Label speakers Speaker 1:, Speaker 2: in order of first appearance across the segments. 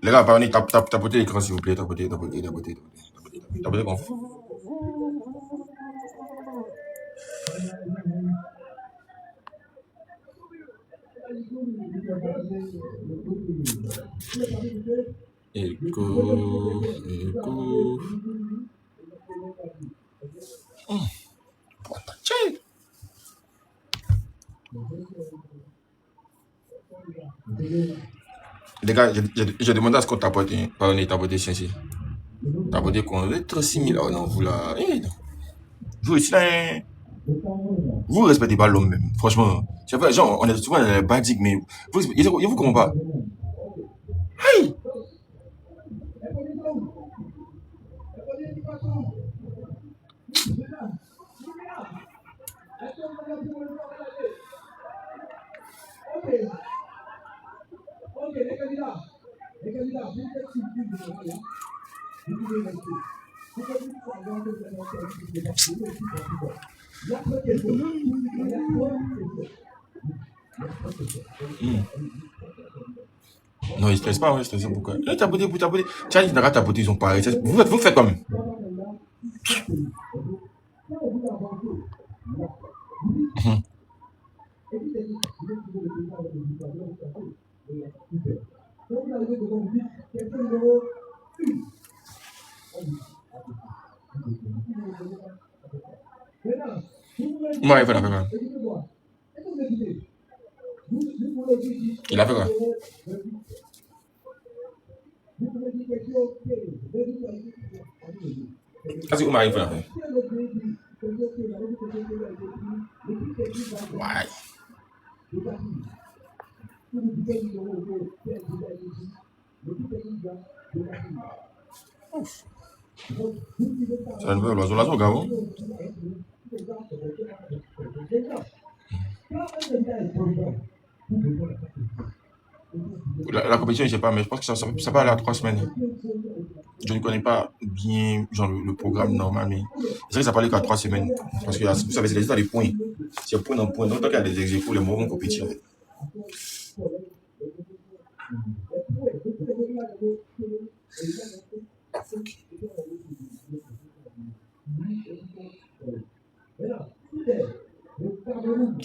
Speaker 1: Les gars, pardonnez, tapotez l'écran, s'il vous plaît. Tapotez comme fou. Écho. Tchè. Les gars, j'ai demandé à ce qu'on tapote. Pardonnez, tapotez, chez tapotez qu'on est trop similaire. Oh non, vous là. Non. Vous ici là, hein, vous respectez pas l'homme même. Franchement, c'est vrai, genre, on est souvent dans les badiques, mais vous comment pas? Hey! Non, ils stressent pas, ouais, stressent pourquoi? Tapoter pour tapoter. Tiens, ils n'ont pas tapoter, ils sont pareils. Vous faites comme. Moi, il fait quoi? Il a fait quoi? Qu'est-ce que Omar il fait là? Ouais. C'est la nouvelle l'oiseau, Gabon. La compétition, je ne sais pas, mais je pense que ça va aller à 3 semaines. Je ne connais pas bien genre, le programme normal, mais c'est vrai que ça parlait qu'à 3 semaines. Parce que vous savez, c'est les états des points. C'est point dans point. Donc, tant qu'il y a des exécutifs, les mots vont compétir.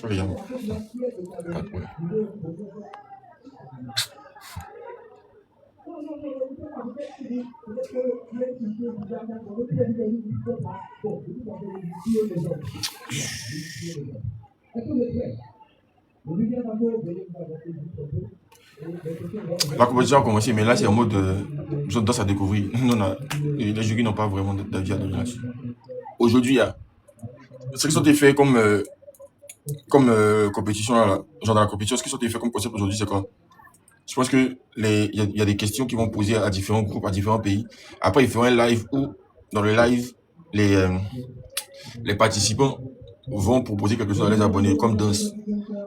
Speaker 1: Regarde. Pas de problème. La compétition a commencé, mais là, c'est en mode je danse à découvrir. Les jurys n'ont pas vraiment d'avis à donner là-dessus. Aujourd'hui, il y a ce qui sont faits comme compétition, là, genre dans la compétition, ce qui sont faits comme concept aujourd'hui, c'est quoi? Je pense que il y a des questions qui vont poser à différents groupes, à différents pays. Après, ils feront un live où, dans le live, les participants vont proposer quelque chose à les abonnés, comme danse.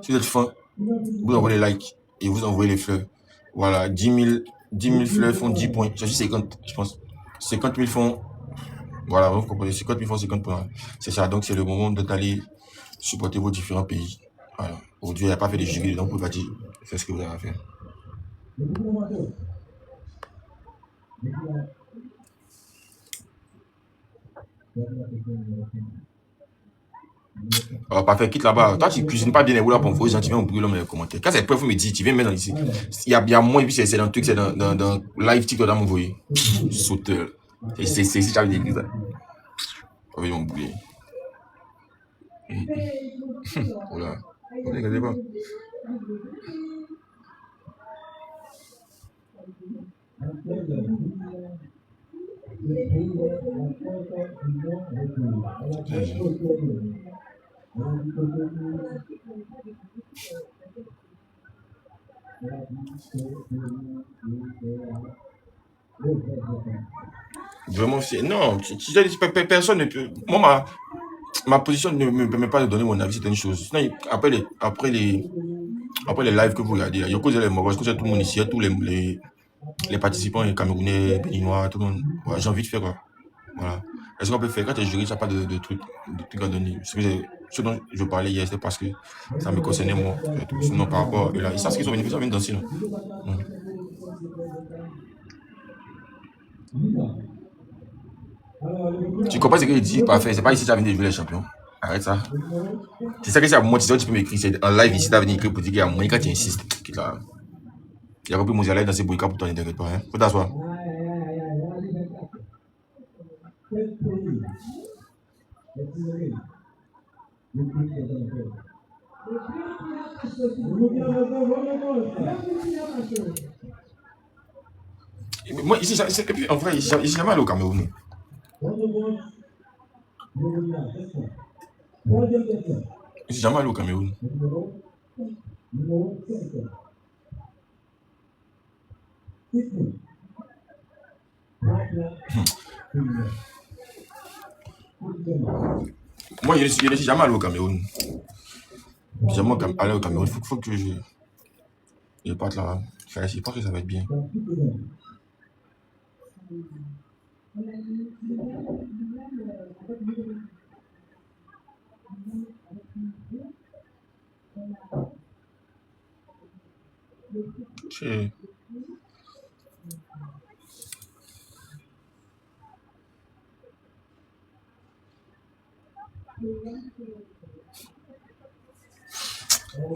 Speaker 1: Si vous êtes fan, vous envoyez les likes et vous envoyez les fleurs. Voilà, 10 000 fleurs font 10 points. Ça, c'est 50, je pense. 50 000 font. Voilà, vous comprenez, 50 000 font 50 points. C'est ça, donc c'est le moment d'aller supporter vos différents pays. Voilà. Aujourd'hui, il n'y a pas fait de jury, donc vous pouvez dire, faites ce que vous avez à faire. Parfait, quitte là-bas. Toi, tu cuisines pas bien les rouleaux pour vous, tu viens me brûler dans les commentaires. Quand c'est prêt, vous me dites, tu viens mettre ici. Il y a moins, et puis c'est dans le truc, c'est dans live TikTok dans mon voyer. Sauteur. C'est si j'avais des ça. On va me brûler. Voilà. Vous ne regardez pas. Vraiment, non, personne ne peut. Moi, ma position ne me permet pas de donner mon avis sur une chose. Sinon, après les lives que vous regardez, il y a cause les Marocains, tout le monde ici, tous les participants, les Camerounais, Béninois, tout le monde. Voilà, j'ai envie de faire quoi. Voilà. Est-ce qu'on peut faire quand tu es juré, tu n'as pas de trucs à donner. Ce dont je parlais hier, c'est parce que ça me concernait moi. Sinon, par rapport à là, ils savent ce qu'ils sont venus faire, ça vient danser. Non? Tu comprends ce qu'il dit? Parfait. C'est pas ici que tu as venu jouer les champions. Arrête ça. C'est ça que c'est à moi. Tu peux m'écrire. C'est en live ici, tu as venu écrire pour dire qu'il y a moins quand tu insistes. Il a repris mon dialogue dans ses bouilles pour toi, ne t'inquiète pas. Hein. Faut t'asseoir. Moi, ici, et puis, en vrai, je suis jamais allé au Cameroun. Je suis jamais allé au Cameroun. Moi, je ne suis jamais allé au Cameroun. Je suis jamais allé au Cameroun. Faut que je parte là-bas. Je pense que ça va être bien. Okay.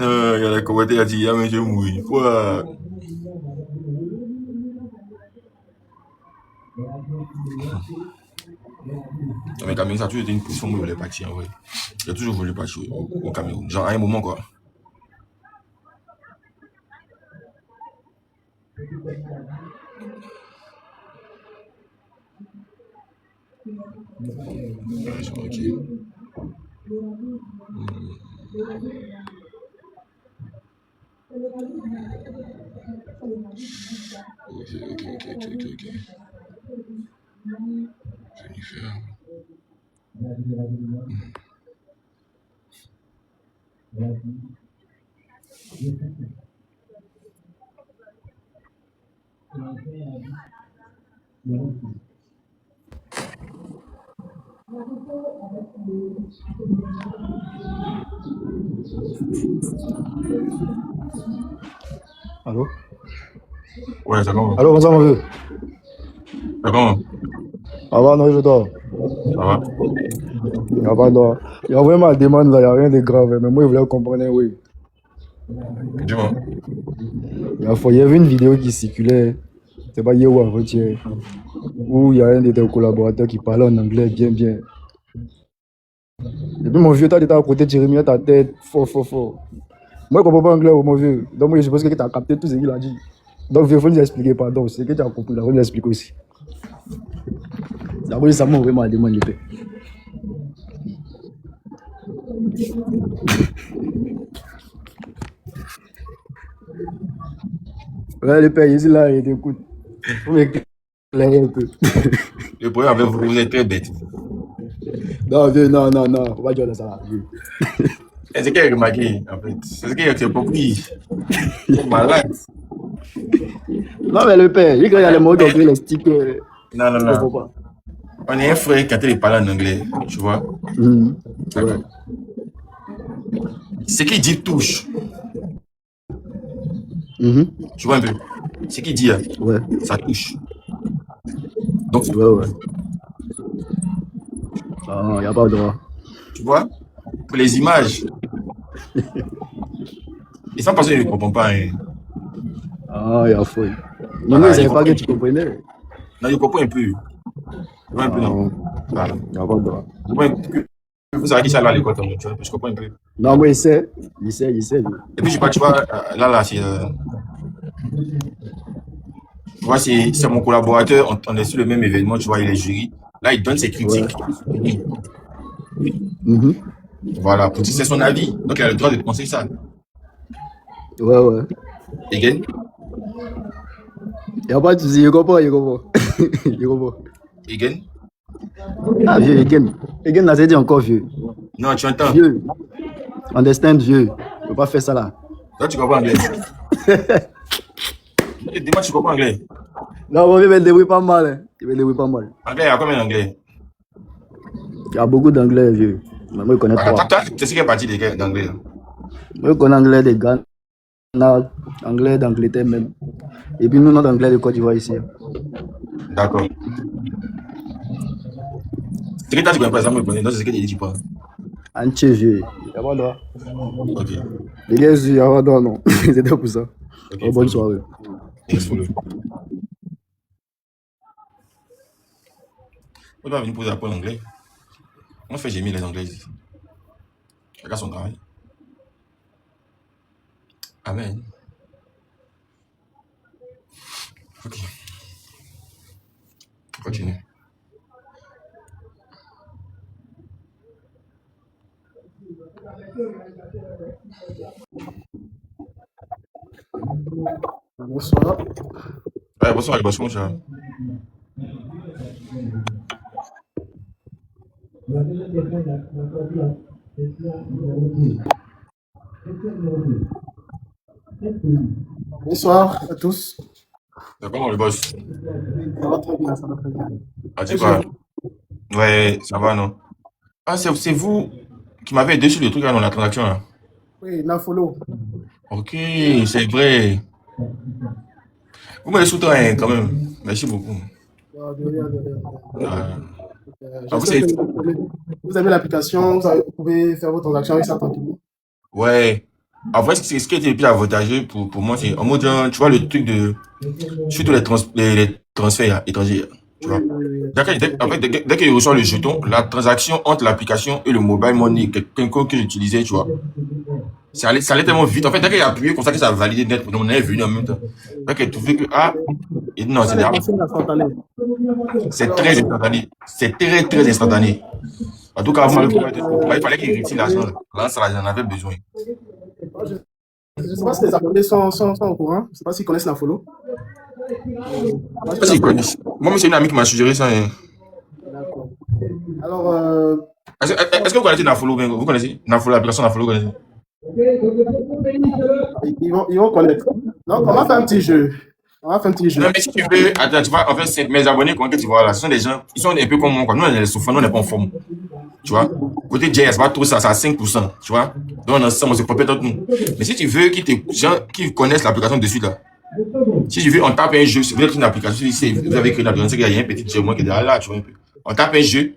Speaker 1: Il y a les commentaires qui disent, ah, mais je mouille. Quoi? Mais Cameroun, ça a toujours été une position où je voulais partir, en vrai. J'ai toujours voulu partir au Cameroun. Genre, à un moment, quoi. Ok. Ok. Jennifer.
Speaker 2: Allô?
Speaker 1: Ouais, c'est comment?
Speaker 2: Allô, bonsoir, mon vieux.
Speaker 1: C'est comment?
Speaker 2: Ça va, non, je dors.
Speaker 1: Ça va?
Speaker 2: Il n'y a pas d'or. Il y a vraiment la demande là, il n'y a rien de grave. Mais moi, je voulais comprendre, oui.
Speaker 1: Dis-moi.
Speaker 2: Il y avait une vidéo qui circulait, c'est pas hier ou avant-hier, où il y a un de tes collaborateurs qui parlait en anglais bien. Et puis, mon vieux, toi, tu étais à côté de Jérémy, ta tête, fort. Moi, je comprends pas anglais, mon vieux. Donc, moi, je pense que tu as capté tout ce qu'il a dit. Donc, il faut nous expliquer, pardon. C'est que tu as compris, là, on nous explique aussi. D'abord, ça m'a vraiment demandé. Ouais, le père, ici, là, il t'écoute. Faut m'éclairer un peu.
Speaker 1: Le problème avec vous, vous êtes très bête.
Speaker 2: Non, vieux, non. Faut pas dire ça, vieux.
Speaker 1: C'est ce qu'il a remarqué, en fait. C'est ce qu'il a été compris. Malade.
Speaker 2: Non, mais le père, il y a les mots d'anglais, les stickers.
Speaker 1: Non.
Speaker 2: Je comprends pas.
Speaker 1: On est un frère quand il parle en anglais, tu vois. D'accord.
Speaker 2: Ouais.
Speaker 1: Ce qu'il dit touche. Tu vois un peu. Ce qu'il dit,
Speaker 2: Ouais.
Speaker 1: ça touche. Donc,
Speaker 2: Ouais. Ah, il n'y a pas de droit.
Speaker 1: tu vois, pour les images. Et sans passer, je ne comprends pas. Hein.
Speaker 2: Ah, il y a fouille.
Speaker 1: Voilà,
Speaker 2: Non, mais je
Speaker 1: il
Speaker 2: savais pas que
Speaker 1: comprend.
Speaker 2: tu comprenais.
Speaker 1: Non, je comprends un peu. Je vois un peu, non. Voilà.
Speaker 2: Il n'y a pas de droit.
Speaker 1: Je comprends un peu. Vous savez qui ça là à l'école, tu vois, je comprends un peu.
Speaker 2: Non, moi, il sait. Il sait. Lui.
Speaker 1: Et puis, je sais pas, tu vois, là, c'est. Tu vois, c'est mon collaborateur, on est sur le même événement, tu vois, il est jury. Là, il donne ses critiques. Voilà, pour dire c'est son avis. Donc, il a le droit de penser ça.
Speaker 2: Ouais.
Speaker 1: Again?
Speaker 2: Il n'y a pas de souci, il comprend. Il comprend.
Speaker 1: Again?
Speaker 2: Ah, vieux, again, là, c'est dit encore, vieux.
Speaker 1: Non, tu entends?
Speaker 2: Vieux. Understand, vieux. Je ne peux pas faire ça là.
Speaker 1: Toi, tu comprends anglais? Dis-moi, tu comprends anglais?
Speaker 2: Non, mon vieux, il me débrouille pas mal. Hein. Il me débrouille pas mal.
Speaker 1: Anglais, il y a combien d'anglais?
Speaker 2: Il y a beaucoup d'anglais, vieux. Mais moi, je connais
Speaker 1: Voilà,
Speaker 2: trois.
Speaker 1: toi, c'est ce qui est parti d'anglais.
Speaker 2: Moi, je connais anglais des Ghana, Non, anglais d'Angleterre même. Et puis nous, notre anglais de Côte d'Ivoire ici.
Speaker 1: D'accord. C'est que tu as dit, par exemple, donc c'est ce que tu dis pas.
Speaker 2: Anche vieux. Il y a pas droit.
Speaker 1: Ok.
Speaker 2: Les gars, il y a pas droit, non. C'était pour ça.
Speaker 1: Ok,
Speaker 2: Oh, bonne soirée.
Speaker 1: Yes, follow. On va venir poser après l'anglais. On fait gémir les anglais ici. Chacun son travail. Amen. Ok. On continue.
Speaker 2: Bonsoir.
Speaker 1: Ouais, bonsoir, bonsoir, mon cher.
Speaker 2: Bonsoir à tous.
Speaker 1: C'est comment le boss?
Speaker 2: Ça va très bien, ça va très bien.
Speaker 1: Ah, tu quoi? Ouais, ça va, non? Ah, c'est vous qui m'avez aidé sur le truc là, dans la transaction là.
Speaker 2: Oui, la follow.
Speaker 1: Ok, c'est vrai. Vous m'avez soutenu hein, quand même. Merci beaucoup.
Speaker 2: De rien, de rien.
Speaker 1: Euh, vous,
Speaker 2: J'espère que vous avez l'application, vous pouvez faire vos transactions avec ça tranquillement.
Speaker 1: ouais. En fait, c'est ce qui était le plus avantageux pour moi, c'est en mode, genre, tu vois, le truc de, surtout les transferts étrangers, tu vois. En fait, dès qu'il reçoit le jeton, la transaction entre l'application et le mobile money, quelqu'un que j'utilisais, tu vois, ça allait tellement vite. En fait, dès qu'il a appuyé, comme ça que ça a validé net, on est venu en même temps. Dès qu'il a trouvé que, ah, et non,
Speaker 2: Ça, les transferts instantanés.
Speaker 1: c'est très instantané. C'est très, très instantané. En tout cas,
Speaker 2: Parce
Speaker 1: moi,
Speaker 2: que,
Speaker 1: il fallait qu'il retire l'argent. Là, ça, j'en avais besoin.
Speaker 2: je ne sais pas si les abonnés sont au courant. Je ne sais pas s'ils connaissent la follow.
Speaker 1: Je sais pas s'ils connaissent. Moi, c'est une amie qui m'a suggéré ça. Hein.
Speaker 2: D'accord. Alors,
Speaker 1: Est-ce que vous connaissez Nafolo? Vous connaissez Nafolo, l'application Nafolo, vous connaissez?
Speaker 2: ils vont connaître. Donc, on va faire un petit jeu. On va faire un petit jeu.
Speaker 1: Non, mais si tu veux, attends, tu vois, en fait, mes abonnés, comment que tu vois là, ce sont des gens, ils sont un peu comme moi, quoi. Nous, on est les souffrants, nous, on n'est pas en forme. Tu vois? Côté JS, pas trop ça, c'est à 5%. Tu vois? Donc, on a ça, on se complète entre nous. Mais si tu veux gens qui connaissent l'application dessus là, si tu veux, on tape un jeu, vous êtes une application, vous avez créé une application, il y a un petit jeu, moi qui est derrière là, tu vois un peu. On tape un jeu,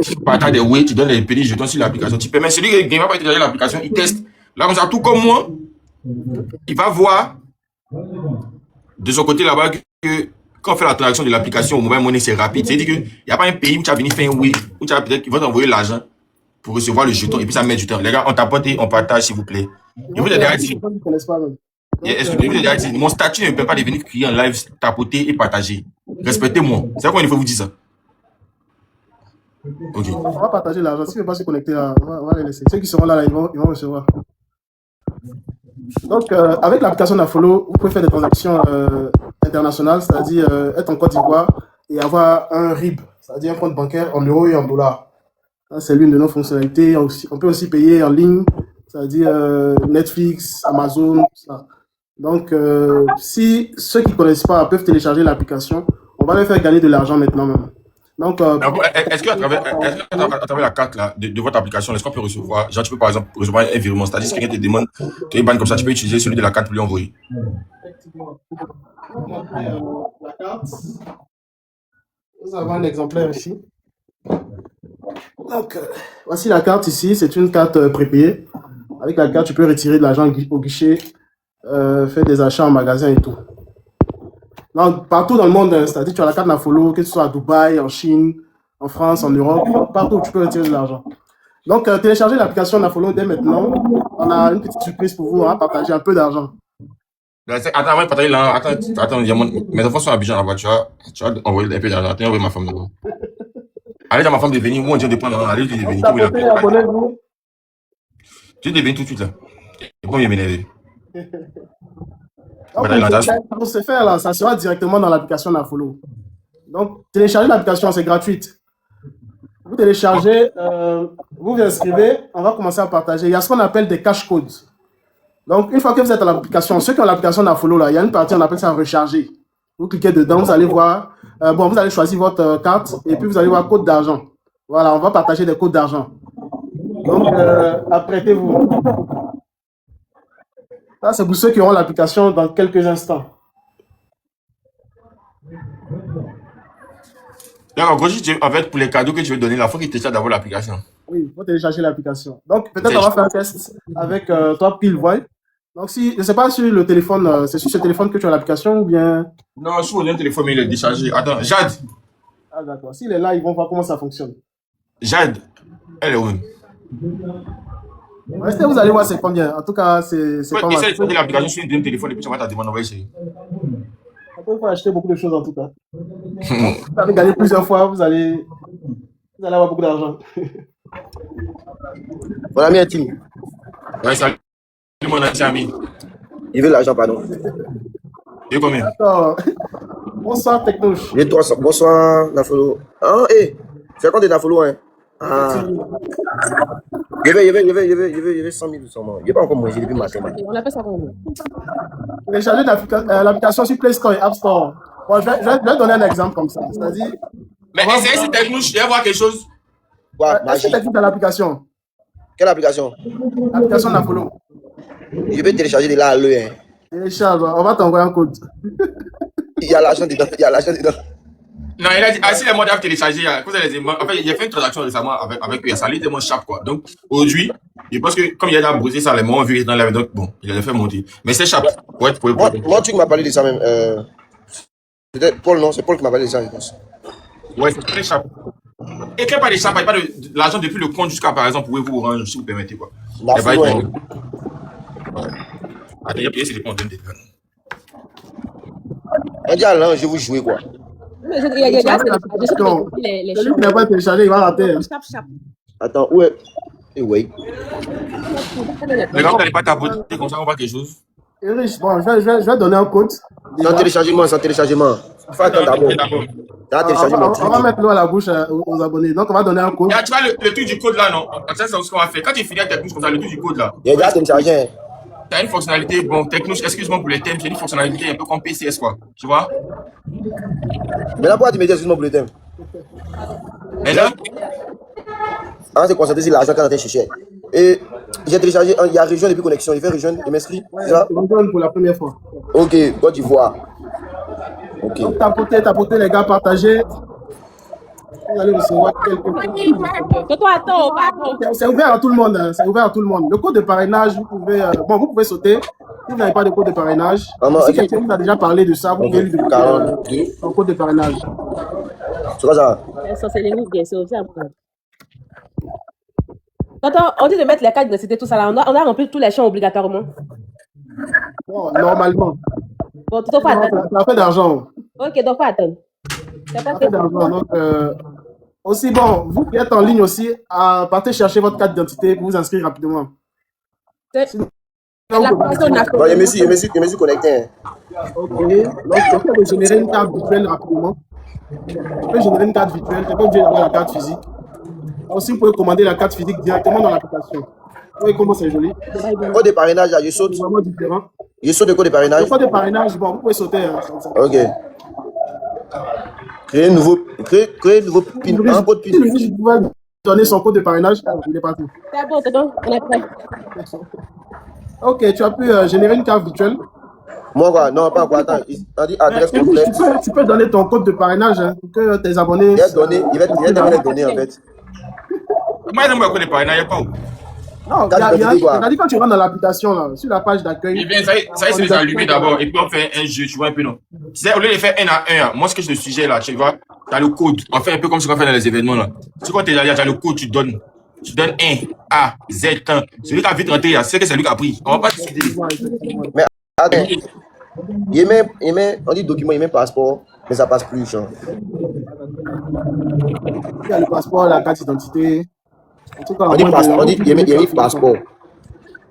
Speaker 1: tu partages des ouais, tu donnes les petits jetons sur l'application. Tu permets celui qui ne va pas être derrière l'application, il teste. Là, comme ça, tout comme moi, il va voir de son côté là-bas que quand on fait la transaction de l'application au mobile money, c'est rapide. C'est-à-dire qu'il n'y a pas un pays où tu as venu faire un oui, où tu as peut-être qu'ils vont t'envoyer l'argent pour recevoir le jeton et puis ça met du temps. Les gars, on tapote et on partage, s'il vous plaît. Et vous, déjà dit, mon statut ne me permet pas de venir crier en live, tapoter et partager. Respectez-moi. C'est quoi il faut vous dire ça? Ok.
Speaker 2: On va partager l'argent. S'ils ne veulent pas se connecter là, on va les laisser. Ceux qui seront là, ils vont recevoir. Donc, avec l'application Nafolo, vous pouvez faire des transactions internationales, c'est-à-dire être en Côte d'Ivoire et avoir un RIB, c'est-à-dire un compte bancaire en euros et en dollars. C'est l'une de nos fonctionnalités. On peut aussi payer en ligne, c'est-à-dire Netflix, Amazon, tout ça. Donc, si ceux qui ne connaissent pas peuvent télécharger l'application, on va leur faire gagner de l'argent maintenant même. Donc,
Speaker 1: est-ce qu'à travers la carte là, de votre application, est-ce qu'on peut recevoir, genre tu peux par exemple recevoir un virement, c'est-à-dire si quelqu'un te demande, tu es ban comme ça, tu peux utiliser celui de la carte pour lui envoyer.
Speaker 2: Effectivement. La carte, nous avons un exemplaire ici. Donc, voici la carte ici, c'est une carte prépayée. Avec la carte, tu peux retirer de l'argent au guichet, faire des achats en magasin et tout. Donc, partout dans le monde, c'est-à-dire tu as la carte Nafolo, que ce soit à Dubaï, en Chine, en France, en Europe, partout tu peux retirer de l'argent. Donc, téléchargez l'application Nafolo dès maintenant. On a une petite surprise pour vous, on va partager un peu d'argent.
Speaker 1: Attends, avant de partager là, attends, mes enfants sont à Abidjan là-bas, tu vas envoyer un peu d'argent, attends, envoyer ma femme là-bas. Allez, dans ma femme de venir, où on dit de prendre, allez, de venir,
Speaker 2: Abonnez-vous.
Speaker 1: Tu es venu tout de suite là. Et bon, il m'énerve.
Speaker 2: Pour ce faire là, ça sera directement dans l'application Nafolo. Donc, téléchargez l'application, c'est gratuite. Vous téléchargez, vous vous inscrivez, on va commencer à partager. Il y a ce qu'on appelle des cash codes. Donc, une fois que vous êtes à l'application, ceux qui ont l'application Nafolo, là, il y a une partie, on appelle ça recharger. Vous cliquez dedans, vous allez voir, vous allez choisir votre carte et puis vous allez voir code d'argent. Voilà, on va partager des codes d'argent. Donc, apprêtez-vous. Ça, c'est pour ceux qui auront l'application dans quelques instants.
Speaker 1: D'accord, gros, en fait, pour les cadeaux que tu veux donner, il faut qu'il télécharge d'abord l'application.
Speaker 2: Oui, il faut télécharger l'application. Donc, peut-être on va faire un test avec toi, Pillvoy. Donc, si, je ne sais pas sur le téléphone, c'est sur ce téléphone que tu as l'application ou bien.
Speaker 1: Non, sur le téléphone, mais il est déchargé. Attends, Jade.
Speaker 2: Ah, d'accord. S'il est là, ils vont voir comment ça fonctionne.
Speaker 1: Jade, elle est où?
Speaker 2: Restez, vous allez voir c'est combien. En tout cas, c'est pas mal.
Speaker 1: Essaye de faire l'application sur le téléphone et puis tu vas ta demande envoyer chez lui.
Speaker 2: Après, il faut acheter beaucoup de choses en tout cas. Vous allez gagner plusieurs fois, vous allez avoir beaucoup d'argent.
Speaker 3: Mon ami intime.
Speaker 1: Ouais, salut mon ancien ami.
Speaker 3: Il veut l'argent, pardon.
Speaker 1: Il est combien?
Speaker 2: D'accord. Bonsoir, Technouche.
Speaker 3: Il est 300. Bonsoir, Nafolo. Ah, hé, c'est quand t'es Nafolo, hein? Ah. Il veut 100 000 sûrement. Il n'est pas encore mangé depuis matin.
Speaker 4: On appelle ça comment?
Speaker 2: Télécharger l'application sur Play Store et App Store. Bon, je vais donner un exemple comme ça. C'est-à-dire.
Speaker 1: Mais essayez cette technique, je vais voir quelque chose.
Speaker 3: Quoi,
Speaker 2: Est-ce que tu as dans l'application?
Speaker 3: Quelle application?
Speaker 2: L'application Nafolo.
Speaker 3: Je vais télécharger de là à l'heure. Hein.
Speaker 2: Télécharge, on va t'envoyer un code.
Speaker 3: Il y a l'argent dedans. Il y a l'argent dedans.
Speaker 1: Non, il a dit, si les mots doivent télécharger, en fait, il a fait une transaction récemment avec lui, ça lui tellement chape, quoi. Donc, aujourd'hui, je pense que, comme il a brisé ça, les mots ont vu dans la donc, bon, il a fait monter. Mais c'est chape. Ouais,
Speaker 3: Moi, tu m'as parlé de ça même. Peut-être Paul, non, c'est Paul qui m'a parlé de ça, je pense.
Speaker 1: Ouais, c'est très chape. Et qu'il n'y a pas de chape, il n'y a pas de l'argent depuis le compte jusqu'à, par exemple, pouvez-vous orange, si vous permettez, quoi. Il n'y a pas de. Attends, il y a payé, c'est des comptes de téléphone.
Speaker 3: On dit à l'an, je vous jouer, quoi.
Speaker 4: Il y a des
Speaker 2: Celui qui n'a pas téléchargé, il va rater.
Speaker 3: Attends, où est. Et oui.
Speaker 1: Les gars, vous n'allez pas tapoter comme ça, on voit quelque chose.
Speaker 2: Erich, bon, je vais donner un code.
Speaker 3: Sans téléchargement, sans téléchargement. Faut attendre d'abord.
Speaker 2: On va mettre l'eau à la bouche aux abonnés. Donc, on va donner un code.
Speaker 1: Tu vois le truc du code là, non? Ça, c'est ce qu'on va faire. Quand tu finis avec Technouche comme ça, le truc du code là.
Speaker 3: Il y a déjà téléchargé.
Speaker 1: Tu as une fonctionnalité, bon, Technouche, excuse-moi pour les thèmes, c'est une fonctionnalité un peu comme PCS, quoi. Tu vois?
Speaker 3: Mais là, pourquoi tu me dis excuse-moi pour le thème?
Speaker 1: Et là?
Speaker 3: On s'est concentré sur l'argent qu'on a été chercher. Et j'ai téléchargé, il y a rejoindre depuis connexion. Il fait rejoindre, il m'inscrit.
Speaker 2: C'est ça? Pour la première fois.
Speaker 3: Ok, Côte d'Ivoire. Ok.
Speaker 2: Donc, tapotez, les gars, partagez. Vous allez recevoir quelques codes. C'est ouvert à tout le monde. Hein. C'est ouvert à tout le monde. Le code de parrainage, vous pouvez sauter. Si vous n'avez pas de code de parrainage, si quelqu'un vous a déjà parlé de ça, vous pouvez lui demander un code de parrainage.
Speaker 3: C'est quoi ça?
Speaker 4: C'est les livres, bien sûr. Quand on dit de mettre les cartes d'identité, tout ça là, on a rempli tous les champs obligatoirement.
Speaker 2: Bon, normalement.
Speaker 4: Bon, tu dois pas attendre.
Speaker 2: Ça fait d'argent.
Speaker 4: Ok, donc pas attendre.
Speaker 2: Ça fait d'argent. Donc, aussi, bon, vous qui êtes en ligne aussi, partez chercher votre carte d'identité pour vous inscrire rapidement.
Speaker 3: Bon, je me suis connecté.
Speaker 2: Ok. Donc, tu peux générer une carte virtuelle rapidement. Tu peux générer une carte virtuelle. Tu n'es pas obligé d'avoir la carte physique. Aussi, vous pouvez commander la carte physique directement dans l'application. Vous voyez comment c'est joli.
Speaker 3: Code de parrainage, là, je saute.
Speaker 2: C'est vraiment différent.
Speaker 3: Je saute le code de parrainage.
Speaker 2: Le code de parrainage, bon, vous pouvez sauter. Hein,
Speaker 3: ok. Créer un nouveau PIN. Un code PIN.
Speaker 2: Si je pouvais donner son code de parrainage, il est parti.
Speaker 4: C'est bon, c'est bon. On a prêt.
Speaker 2: Ok, tu as pu générer une carte virtuelle.
Speaker 3: Moi, quoi? Non, pas encore. Attends. On dit adresse complète.
Speaker 2: Tu peux donner ton code de parrainage hein, pour que tes abonnés.
Speaker 3: Il va donner les données, en fait.
Speaker 1: Moi, je ne me pas, il n'y a pas où.
Speaker 2: Non, dit quand tu rentres dans l'application, là, sur la page d'accueil.
Speaker 1: Eh bien, ça y est, c'est les allumés d'abord, et puis on fait un jeu, tu vois un peu, non? Tu sais, au lieu de faire 1 à 1, moi, ce que je te suggère là, tu vois, tu as le code, on fait un peu comme ce qu'on fait dans les événements là. Tu quand tu es allé, tu as le code, tu donnes 1 A, Z, 1. Celui qui a vite rentré, c'est que c'est lui qui a pris. On va pas discuter.
Speaker 3: Mais attends, on dit document, il met passeport, mais ça passe plus, genre.
Speaker 2: Il y a le passeport, la carte d'identité. En tout cas,
Speaker 3: on dit il y a passeport.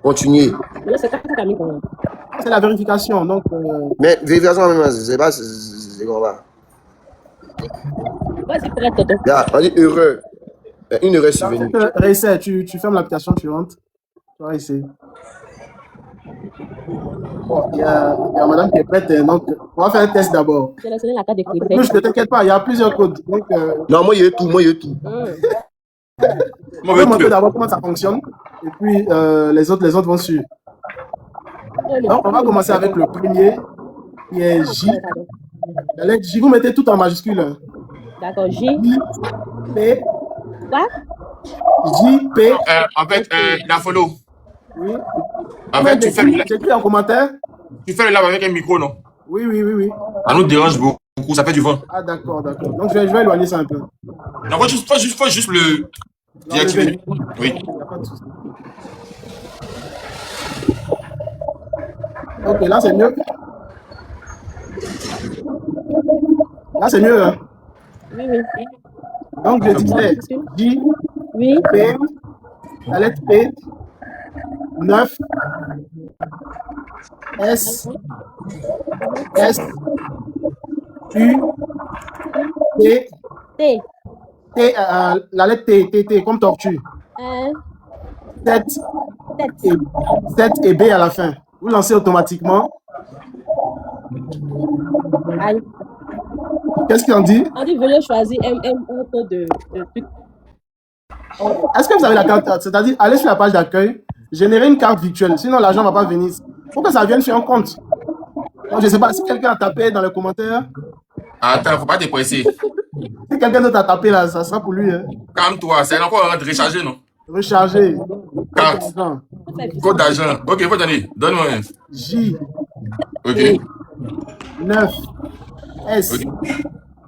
Speaker 3: Continuer.
Speaker 2: C'est la vérification, donc.
Speaker 3: Mais vérification, même, c'est pas, c'est comment va. On dit heureux. Une erreur survenue.
Speaker 2: Réessaie, tu fermes l'application suivante. Tu vas essayer. Bon, il y a madame qui est prête, donc on va faire un test d'abord. Ne t'inquiète pas, il y a plusieurs codes. Donc,
Speaker 3: non, moi, il y a tout.
Speaker 2: On va montrer d'abord comment ça fonctionne, et puis les autres vont suivre.
Speaker 4: Oh, le
Speaker 2: Donc, on va commencer avec le premier, qui est J.
Speaker 4: pardon.
Speaker 2: La lettre J, vous mettez tout en majuscule. Hein.
Speaker 4: D'accord, J.
Speaker 2: J, P,
Speaker 4: Quoi?
Speaker 2: J, P,
Speaker 1: En fait,
Speaker 2: S, T.
Speaker 1: la follow.
Speaker 2: Oui.
Speaker 1: En
Speaker 2: Vous
Speaker 1: fait, tu fais,
Speaker 2: j'écris en commentaire.
Speaker 1: tu fais le live avec un micro, non?
Speaker 2: Oui, oui, oui, oui.
Speaker 1: Ça nous dérange beaucoup, ça fait du vent.
Speaker 2: Ah, d'accord, d'accord. Donc, je vais éloigner ça un peu.
Speaker 1: Non, faut juste le désactiver. Oui.
Speaker 2: Il n'y a pas de souci. Ok, là, c'est mieux. Là, c'est mieux. Hein.
Speaker 4: Oui, oui.
Speaker 2: Donc, je disais J,
Speaker 4: Oui.
Speaker 2: P, la lettre P, 9, S, S, U, T,
Speaker 4: T.
Speaker 2: T, la lettre T, T, T, comme tortue. 7
Speaker 4: 7.
Speaker 2: 7 et B à la fin. Vous lancez automatiquement.
Speaker 4: Aïe.
Speaker 2: Qu'est-ce qu'on dit?
Speaker 4: On dit veuillez choisir un peu de trucs.
Speaker 2: Est-ce que vous avez la carte? C'est-à-dire, allez sur la page d'accueil, générer une carte virtuelle. Sinon, l'argent ne va pas venir. Il faut que ça vienne sur un compte. Donc, je ne sais pas si quelqu'un a tapé dans les commentaires.
Speaker 1: Attends, faut pas te presser.
Speaker 2: Si quelqu'un d'autre a tapé là, ça sera pour lui. Hein.
Speaker 1: Calme-toi, c'est encore de recharger, non?
Speaker 2: Recharger.
Speaker 1: Carte. Code d'argent. Ok, faut donner. Donne-moi un.
Speaker 2: J,
Speaker 1: Ok.
Speaker 2: 9, S,
Speaker 1: Ok.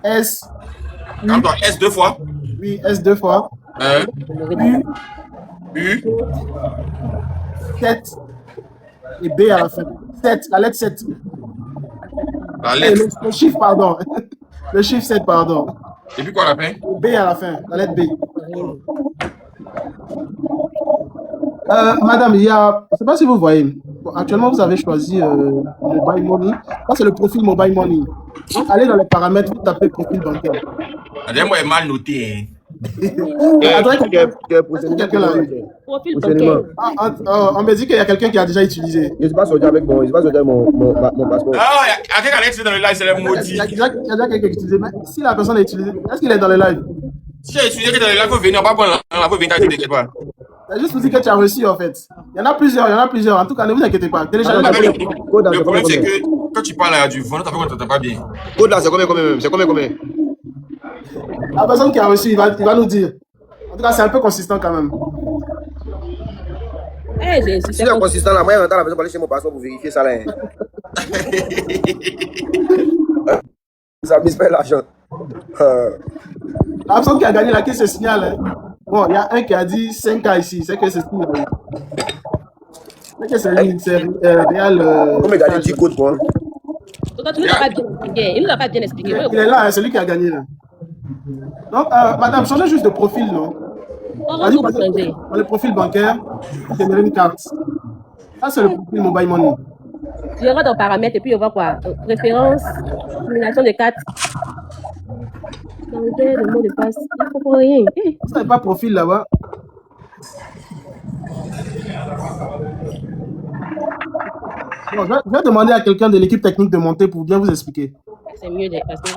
Speaker 2: S, U,
Speaker 1: Calme-toi. S deux fois.
Speaker 2: oui, S 2 fois, U,
Speaker 1: U.
Speaker 2: 7 et B à la fin. 7, la lettre 7.
Speaker 1: La
Speaker 2: Et
Speaker 1: lettre.
Speaker 2: le chiffre, pardon. Le chiffre 7, pardon.
Speaker 1: Et puis quoi à la fin?
Speaker 2: B à la fin, la lettre B. Madame, il y a, je ne sais pas si vous voyez, bon, actuellement vous avez choisi Mobile Money. Ça, c'est le profil Mobile Money. Donc, allez dans les paramètres, vous tapez profil bancaire.
Speaker 1: Moi, est mal noté. Hein.
Speaker 2: Attendez, quelqu'un là.
Speaker 4: Profil bancaire.
Speaker 2: On me dit qu'il y a quelqu'un qui a déjà utilisé.
Speaker 3: Je ne suis pas sorti avec mon passeport.
Speaker 1: Ah, il y a quelqu'un qui est dans le live, c'est le maudit.
Speaker 2: Il y a déjà quelqu'un qui a utilisé. Mais si la personne a utilisé, est-ce qu'il est dans le live?
Speaker 1: Si j'ai utilisé que dans le live, il faut venir, on va prendre, on va venir, t'inquiète pas.
Speaker 2: C'est juste pour dire que tu as reçu en fait. Il y en a plusieurs, il y en a plusieurs. En tout cas, ne vous inquiétez pas. Téléchargez la
Speaker 1: Le problème, c'est que quand tu parles à du vent, t'as fait qu'on t'entend pas bien.
Speaker 3: Code là, c'est combien même? C'est combien?
Speaker 2: La personne qui a reçu, il va nous dire. En tout cas, c'est un peu consistant quand même.
Speaker 4: Eh, j'ai
Speaker 3: Si c'est consistant là, moi, j'entends la personne pour aller chez mon passeport pour vérifier ça là. Ça m'espère l'argent.
Speaker 2: La personne qui a gagné là, qui se signale. Hein. Bon, il y a un qui a dit 5K ici. C'est que c'est signalé. C'est que c'est réel.
Speaker 3: Comment gagner 10 codes quoi?
Speaker 4: Il nous a pas bien expliqué. Il nous a pas bien expliqué.
Speaker 2: Il est là, hein, celui qui a gagné là. Donc, madame, changez juste de profil, non?
Speaker 4: On va tout changer.
Speaker 2: Dans le profil bancaire, vous générez une carte. Ça, c'est le profil Mobile Money.
Speaker 4: Il y aura dans paramètres et puis il y aura quoi? Référence, nomination de carte. Changer le mot de passe. Il ne faut pour rien.
Speaker 2: Ça n'est pas profil là-bas. Bon, je vais demander à quelqu'un de l'équipe technique de monter pour bien vous expliquer.
Speaker 4: C'est mieux de passer.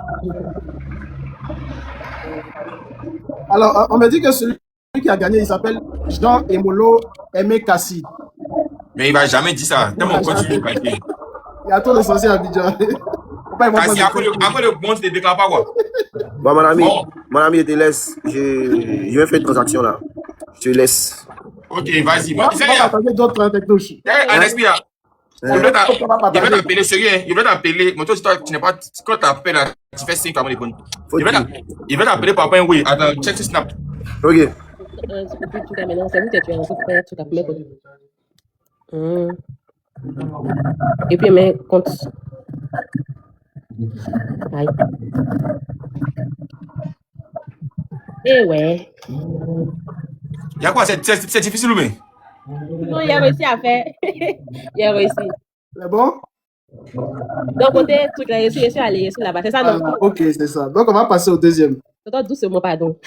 Speaker 2: Alors, on me dit que celui qui a gagné, il s'appelle Jean Emolo Aimé Kassi.
Speaker 1: Mais il va jamais dire ça. Tellement quand tu lui parles.
Speaker 2: Il y a trop de sorciers à Abidjan.
Speaker 1: Kasi, après le bon, tu ne te déclares pas quoi.
Speaker 3: Bon, mon ami, je te laisse. Je vais faire une transaction là. Je te laisse.
Speaker 1: Ok, vas-y.
Speaker 2: On va partager d'autres technouches.
Speaker 1: Un esprit là. Il veut t'appeler sérieux. Il veut t'appeler. Mais toi, tu n'es pas. Quand tu appelles là, tu fais 5 avant les bonnes. Il veut t'appeler par un oui. Attends, check ce snap.
Speaker 3: Ok.
Speaker 4: C'est vous qui tu as un peu tout à fait. Et puis, mes comptes. Aïe. Eh ouais.
Speaker 1: Il y a quoi? C'est difficile ou bien?
Speaker 4: Non, il a réussi à faire. Il a réussi.
Speaker 2: C'est bon?
Speaker 4: Donc, côté truc là, je suis allé là-bas. C'est ça, non?
Speaker 2: Ok, c'est ça. Donc, on va passer au deuxième.
Speaker 4: Attends, doucement, pardon.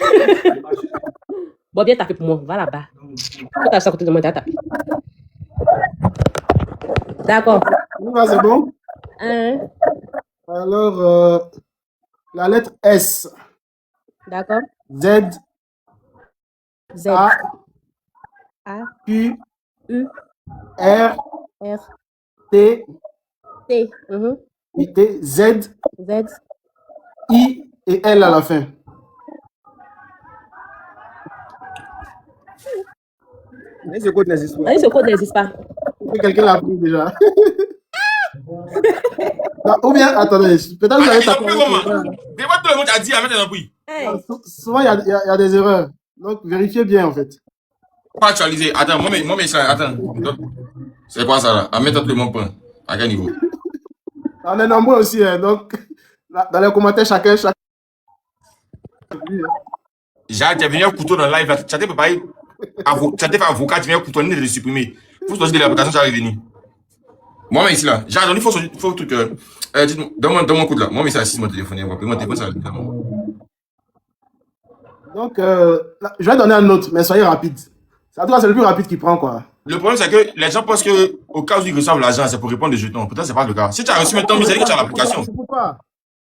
Speaker 4: Bon, bien tapé pour moi. Va là-bas. Faut t'acheter à côté de moi, t'as tapé. D'accord.
Speaker 2: C'est bon? Alors, la lettre S.
Speaker 4: D'accord.
Speaker 2: Z. A.
Speaker 4: A.
Speaker 2: Q.
Speaker 4: U.
Speaker 2: R.
Speaker 4: R.
Speaker 2: T,
Speaker 4: T.
Speaker 2: T, Z,
Speaker 4: Z.
Speaker 2: I et L à la fin.
Speaker 3: Mais ce code n'existe pas.
Speaker 4: Ah, ce code n'existe pas.
Speaker 2: Quelqu'un l'a pris déjà. Non, ou bien, attendez, peut-être que vous avez tapé.
Speaker 1: Dis-moi tout le monde a dit à mettre un bruit.
Speaker 4: Hey.
Speaker 2: Souvent, il y a des erreurs. Donc, vérifiez bien, en fait.
Speaker 1: Pas actualiser. Attends, moi, mais ça, attends. C'est quoi ça là? À mettre tout le monde point. À quel niveau?
Speaker 2: On est nombreux aussi, hein, donc, dans les commentaires, chacun.
Speaker 1: Jade, tu es venu un couteau dans le live là. Tu as été préparé. Tu as été fait avocat, tu viens un couteau, ni de le supprimer. Il faut sortir de l'application, ça va revenir. Moi, mais ici là. Jade, il faut un truc. Dites-moi, donne-moi un coup de là. Moi, mais c'est assis mon téléphone. Mon téléphone, ça va venir.
Speaker 2: Donc, je vais donner un autre, mais soyez rapide. En tout cas, c'est le plus rapide qui prend, quoi.
Speaker 1: Le problème, c'est que les gens pensent qu'au cas où ils reçoivent l'argent, c'est pour répondre aux jetons. Pourtant, c'est pas le cas. Si tu as reçu maintenant, c'est que tu as l'application.
Speaker 2: Pourquoi?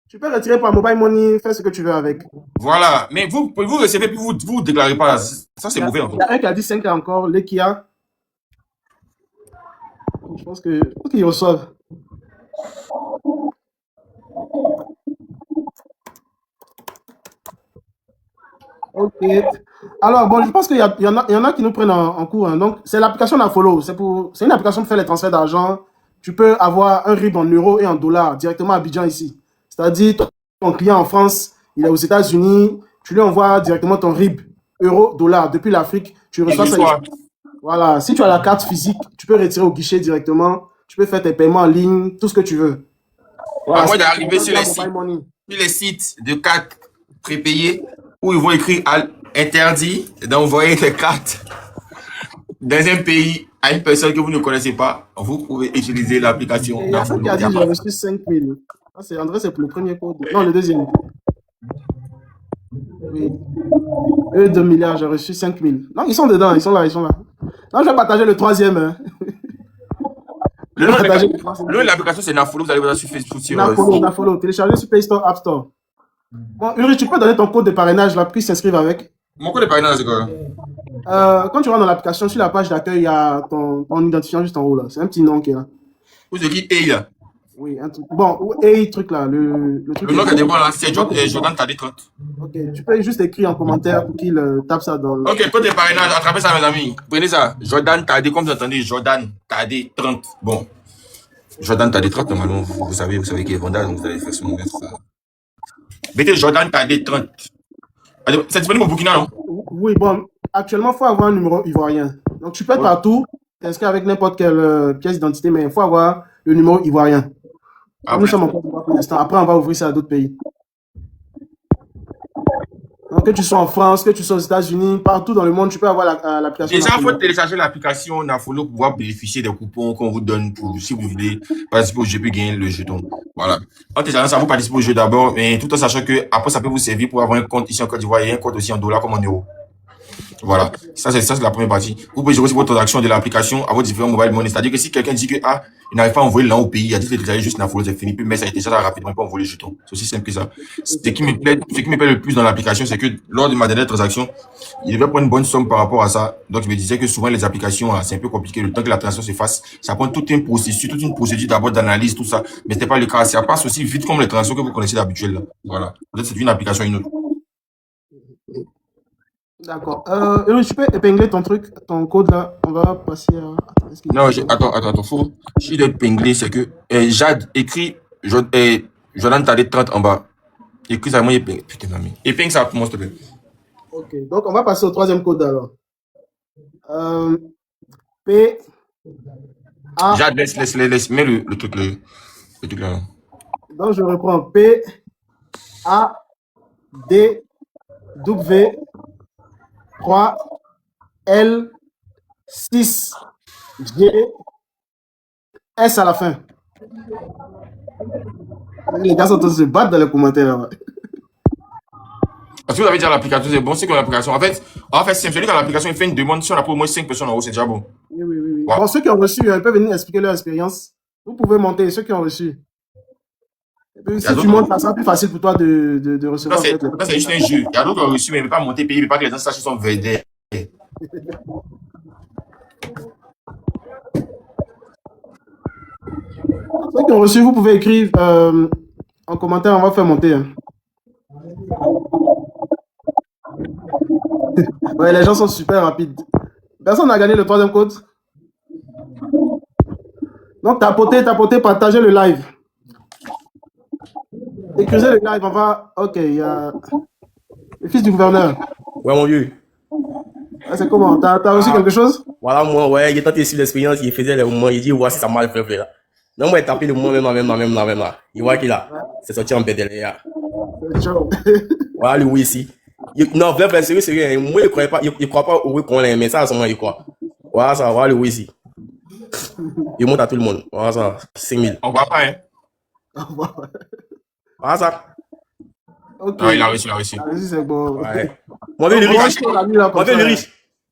Speaker 2: Tu peux retirer par mobile money, faire ce que tu veux avec.
Speaker 1: Voilà. Mais vous recevez, puis vous déclarez pas. Ça, c'est mauvais. En fait.
Speaker 2: Il y a un qui a dit 5 encore, l'Ekia. Je pense qu'ils reçoivent. Ok. Alors, bon, je pense qu'il y en a qui nous prennent en cours. Hein. Donc, c'est l'application d'Afollow. C'est une application pour faire les transferts d'argent. Tu peux avoir un RIB en euros et en dollars directement à Abidjan ici. C'est-à-dire, ton client en France, il est aux États-Unis, tu lui envoies directement ton RIB euro, dollar depuis l'Afrique. Tu reçois ça. Voilà. Si tu as la carte physique, tu peux retirer au guichet directement. Tu peux faire tes paiements en ligne, tout ce que tu veux.
Speaker 1: Voilà, à moins d'arriver sur les sites de cartes prépayées où ils vont écrire interdit d'envoyer des cartes dans un pays à une personne que vous ne connaissez pas, vous pouvez utiliser l'application.
Speaker 2: Il y a qui a dit j'ai reçu 5 000. Ah, André, c'est pour le premier code. Non, le deuxième. Oui. 2 milliards, j'ai reçu 5 000. Non, ils sont dedans, ils sont là. Non, je vais partager le troisième. Hein.
Speaker 1: Le nom de l'application, c'est Nafolo. Vous allez voir sur Facebook.
Speaker 2: Nafolo. Téléchargez sur Play Store, App Store. Bon, Uri, tu peux donner ton code de parrainage là, puis s'inscrire avec.
Speaker 1: Mon code de parrainage, c'est quoi?
Speaker 2: Quand tu rentres dans l'application, sur la page d'accueil, il y a ton identifiant juste en haut là. C'est un petit nom qui est là.
Speaker 1: Vous écrivez E là?
Speaker 2: Oui, un truc. Bon, E truc là. Le truc.
Speaker 1: Le nom qui est devant là, c'est Jordan Tadé 30.
Speaker 2: Ok, tu peux juste écrire en commentaire pour qu'il tape ça dans le.
Speaker 1: Ok, code de parrainage, attrapez ça, mes amis. Prenez ça. Jordan Tadé, comme vous entendez, Jordan Tadé 30. Bon. Jordan Tadé 30, normalement, vous savez qu'il est vendeur, donc vous allez faire son ça. Mettez Jordan Tadé 30. C'est disponible au Burkina, non?
Speaker 2: Oui, bon, actuellement, il faut avoir un numéro ivoirien. Donc, tu peux être partout, t'inscrire avec n'importe quelle pièce d'identité, mais il faut avoir le numéro ivoirien. Nous sommes en Côte d'Ivoire pour l'instant. Après, on va ouvrir ça à d'autres pays. Donc, que tu sois en France, que tu sois aux États-Unis, partout dans le monde, tu peux avoir l'application.
Speaker 1: Déjà, il faut télécharger l'application Nafolo pour pouvoir bénéficier des coupons qu'on vous donne pour, si vous voulez participer au jeu, puis gagner le jeton. Voilà. En téléchargeant ça, vous participez au jeu d'abord, mais tout en sachant que après, ça peut vous servir pour avoir un compte ici en Côte d'Ivoire et un compte aussi en dollars comme en euros. Voilà. Ça, c'est la première partie. Vous pouvez gérer aussi votre transaction de l'application à vos différents mobile money. C'est-à-dire que si quelqu'un dit que, il n'arrive pas à envoyer l'an au pays, il a dit que juste Nafolo, c'est fini, puis mais ça a été ça rapidement, il peut envoyer le jeton. C'est aussi simple que ça. Ce qui me plaît le plus dans l'application, c'est que lors de ma dernière transaction, il devait prendre une bonne somme par rapport à ça. Donc, je me disais que souvent, les applications, c'est un peu compliqué. Le temps que la transaction se fasse, ça prend toute une procédure d'abord d'analyse, tout ça. Mais c'était pas le cas. Ça passe aussi vite comme les transactions que vous connaissez d'habituel, là. Voilà. Peut-être c'est une application une autre.
Speaker 2: D'accord. Tu peux épingler ton truc, ton code là. On va passer à.
Speaker 1: Non, attends. Faut. Si l'épingler, c'est que Jade écrit Jordan Tadé 30 en bas. Écrit ça, moi, épingle. Putain, mamie. Épingle ça pour moi, s'il te plaît.
Speaker 2: Ok. Donc, on va passer au troisième code alors. P. A.
Speaker 1: Jade, laisse. Mets le truc là.
Speaker 2: Donc, je reprends. P. A. D. W. 3, L, 6, G, S à la fin. Les gars sont tous se battre dans les commentaires.
Speaker 1: Parce que vous avez dit à l'application, c'est bon, c'est que l'application. En fait, c'est celui qui a l'application, il fait une demande. Si on a pour au moins 5 personnes en haut, c'est déjà bon.
Speaker 2: Oui. Wow. Bon, ceux qui ont reçu, ils peuvent venir expliquer leur expérience. Vous pouvez monter, ceux qui ont reçu. Si tu montes, ça sera plus facile pour toi de recevoir.
Speaker 1: Ça, c'est juste un jeu. Il y a d'autres qui ont reçu, mais ils ne veulent pas monter, payer, ils ne veulent pas que les gens sachent qu'ils sont vendés.
Speaker 2: Ceux qui ont reçu, vous pouvez écrire en commentaire, on va faire monter. Hein. Ouais, les gens sont super rapides. Personne n'a gagné le troisième code. Donc, tapotez, partagez le live. Écrisez le live, on va... Ok, il y a... Le fils du gouverneur.
Speaker 3: Ouais, mon vieux.
Speaker 2: Ah, c'est comment? T'as reçu quelque chose?
Speaker 3: Voilà, moi, ouais, il est tenté sur l'expérience, il faisait les moments, il dit, ouais, si ça m'a fait là. Non, moi, il tapé le moment même là. Il voit qu'il a. C'est sorti en BDL, là. Voilà, le oui ici. Non, vrai, sérieux, hein. Moi, il croit pas au oui qu'on l'aime, mais ça, à ce moment, il croit. Voilà, ça, voilà le oui ici. Il monte à tout le monde. Voilà, ça, 5000.
Speaker 1: On voit pas, hein.
Speaker 3: Voilà, ça.
Speaker 2: Ok.
Speaker 1: Non, il a réussi.
Speaker 2: C'est bon.
Speaker 3: Ouais. Mon vieux, le riche.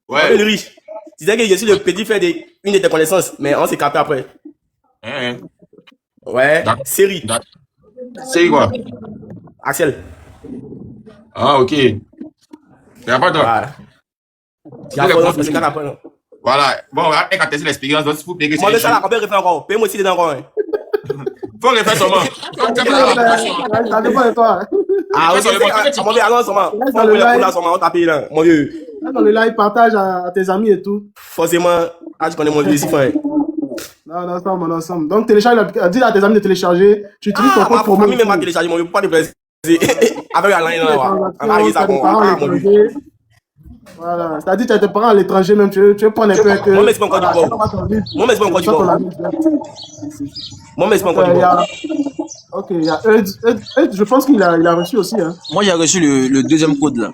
Speaker 1: Ouais.
Speaker 3: Le riche. Tu disais que je suis le petit frère d'une de tes connaissances, mais on s'est capté après.
Speaker 1: Hein.
Speaker 3: Ouais. Série.
Speaker 1: C'est quoi?
Speaker 3: Axel.
Speaker 1: Ah, ok. Il n'y a pas de... Voilà. Bon, on va tester l'expérience. Donc, s'il vous plaît, que c'est...
Speaker 3: Moi, ça, là, on peut refaire encore. Paye-moi aussi dedans encore.
Speaker 1: Faut refaire seulement.
Speaker 2: Ça dépend de toi.
Speaker 3: Ah, oui, c'est mon vieux, allons seulement. On t'a payé là, mon vieux.
Speaker 2: Dans le live, partage à tes amis et tout.
Speaker 3: Forcément, tu connais mon vieux ici, frère.
Speaker 2: Non, ensemble. Donc, télécharge l'application. Dis à tes amis de télécharger. Tu utilises ton code pour moi.
Speaker 3: Ma famille même pas téléchargé, mon vieux, pour pas te plaisir. Avec Alain, là, mon vieux.
Speaker 2: Voilà, c'est-à-dire que tu as tes parents à l'étranger, même tu veux prendre un peu que...
Speaker 3: Moi, mais c'est pas encore du bord.
Speaker 2: Ok, il y a Ed, je pense qu'il a reçu aussi. Hein.
Speaker 5: Moi, j'ai reçu le deuxième code là.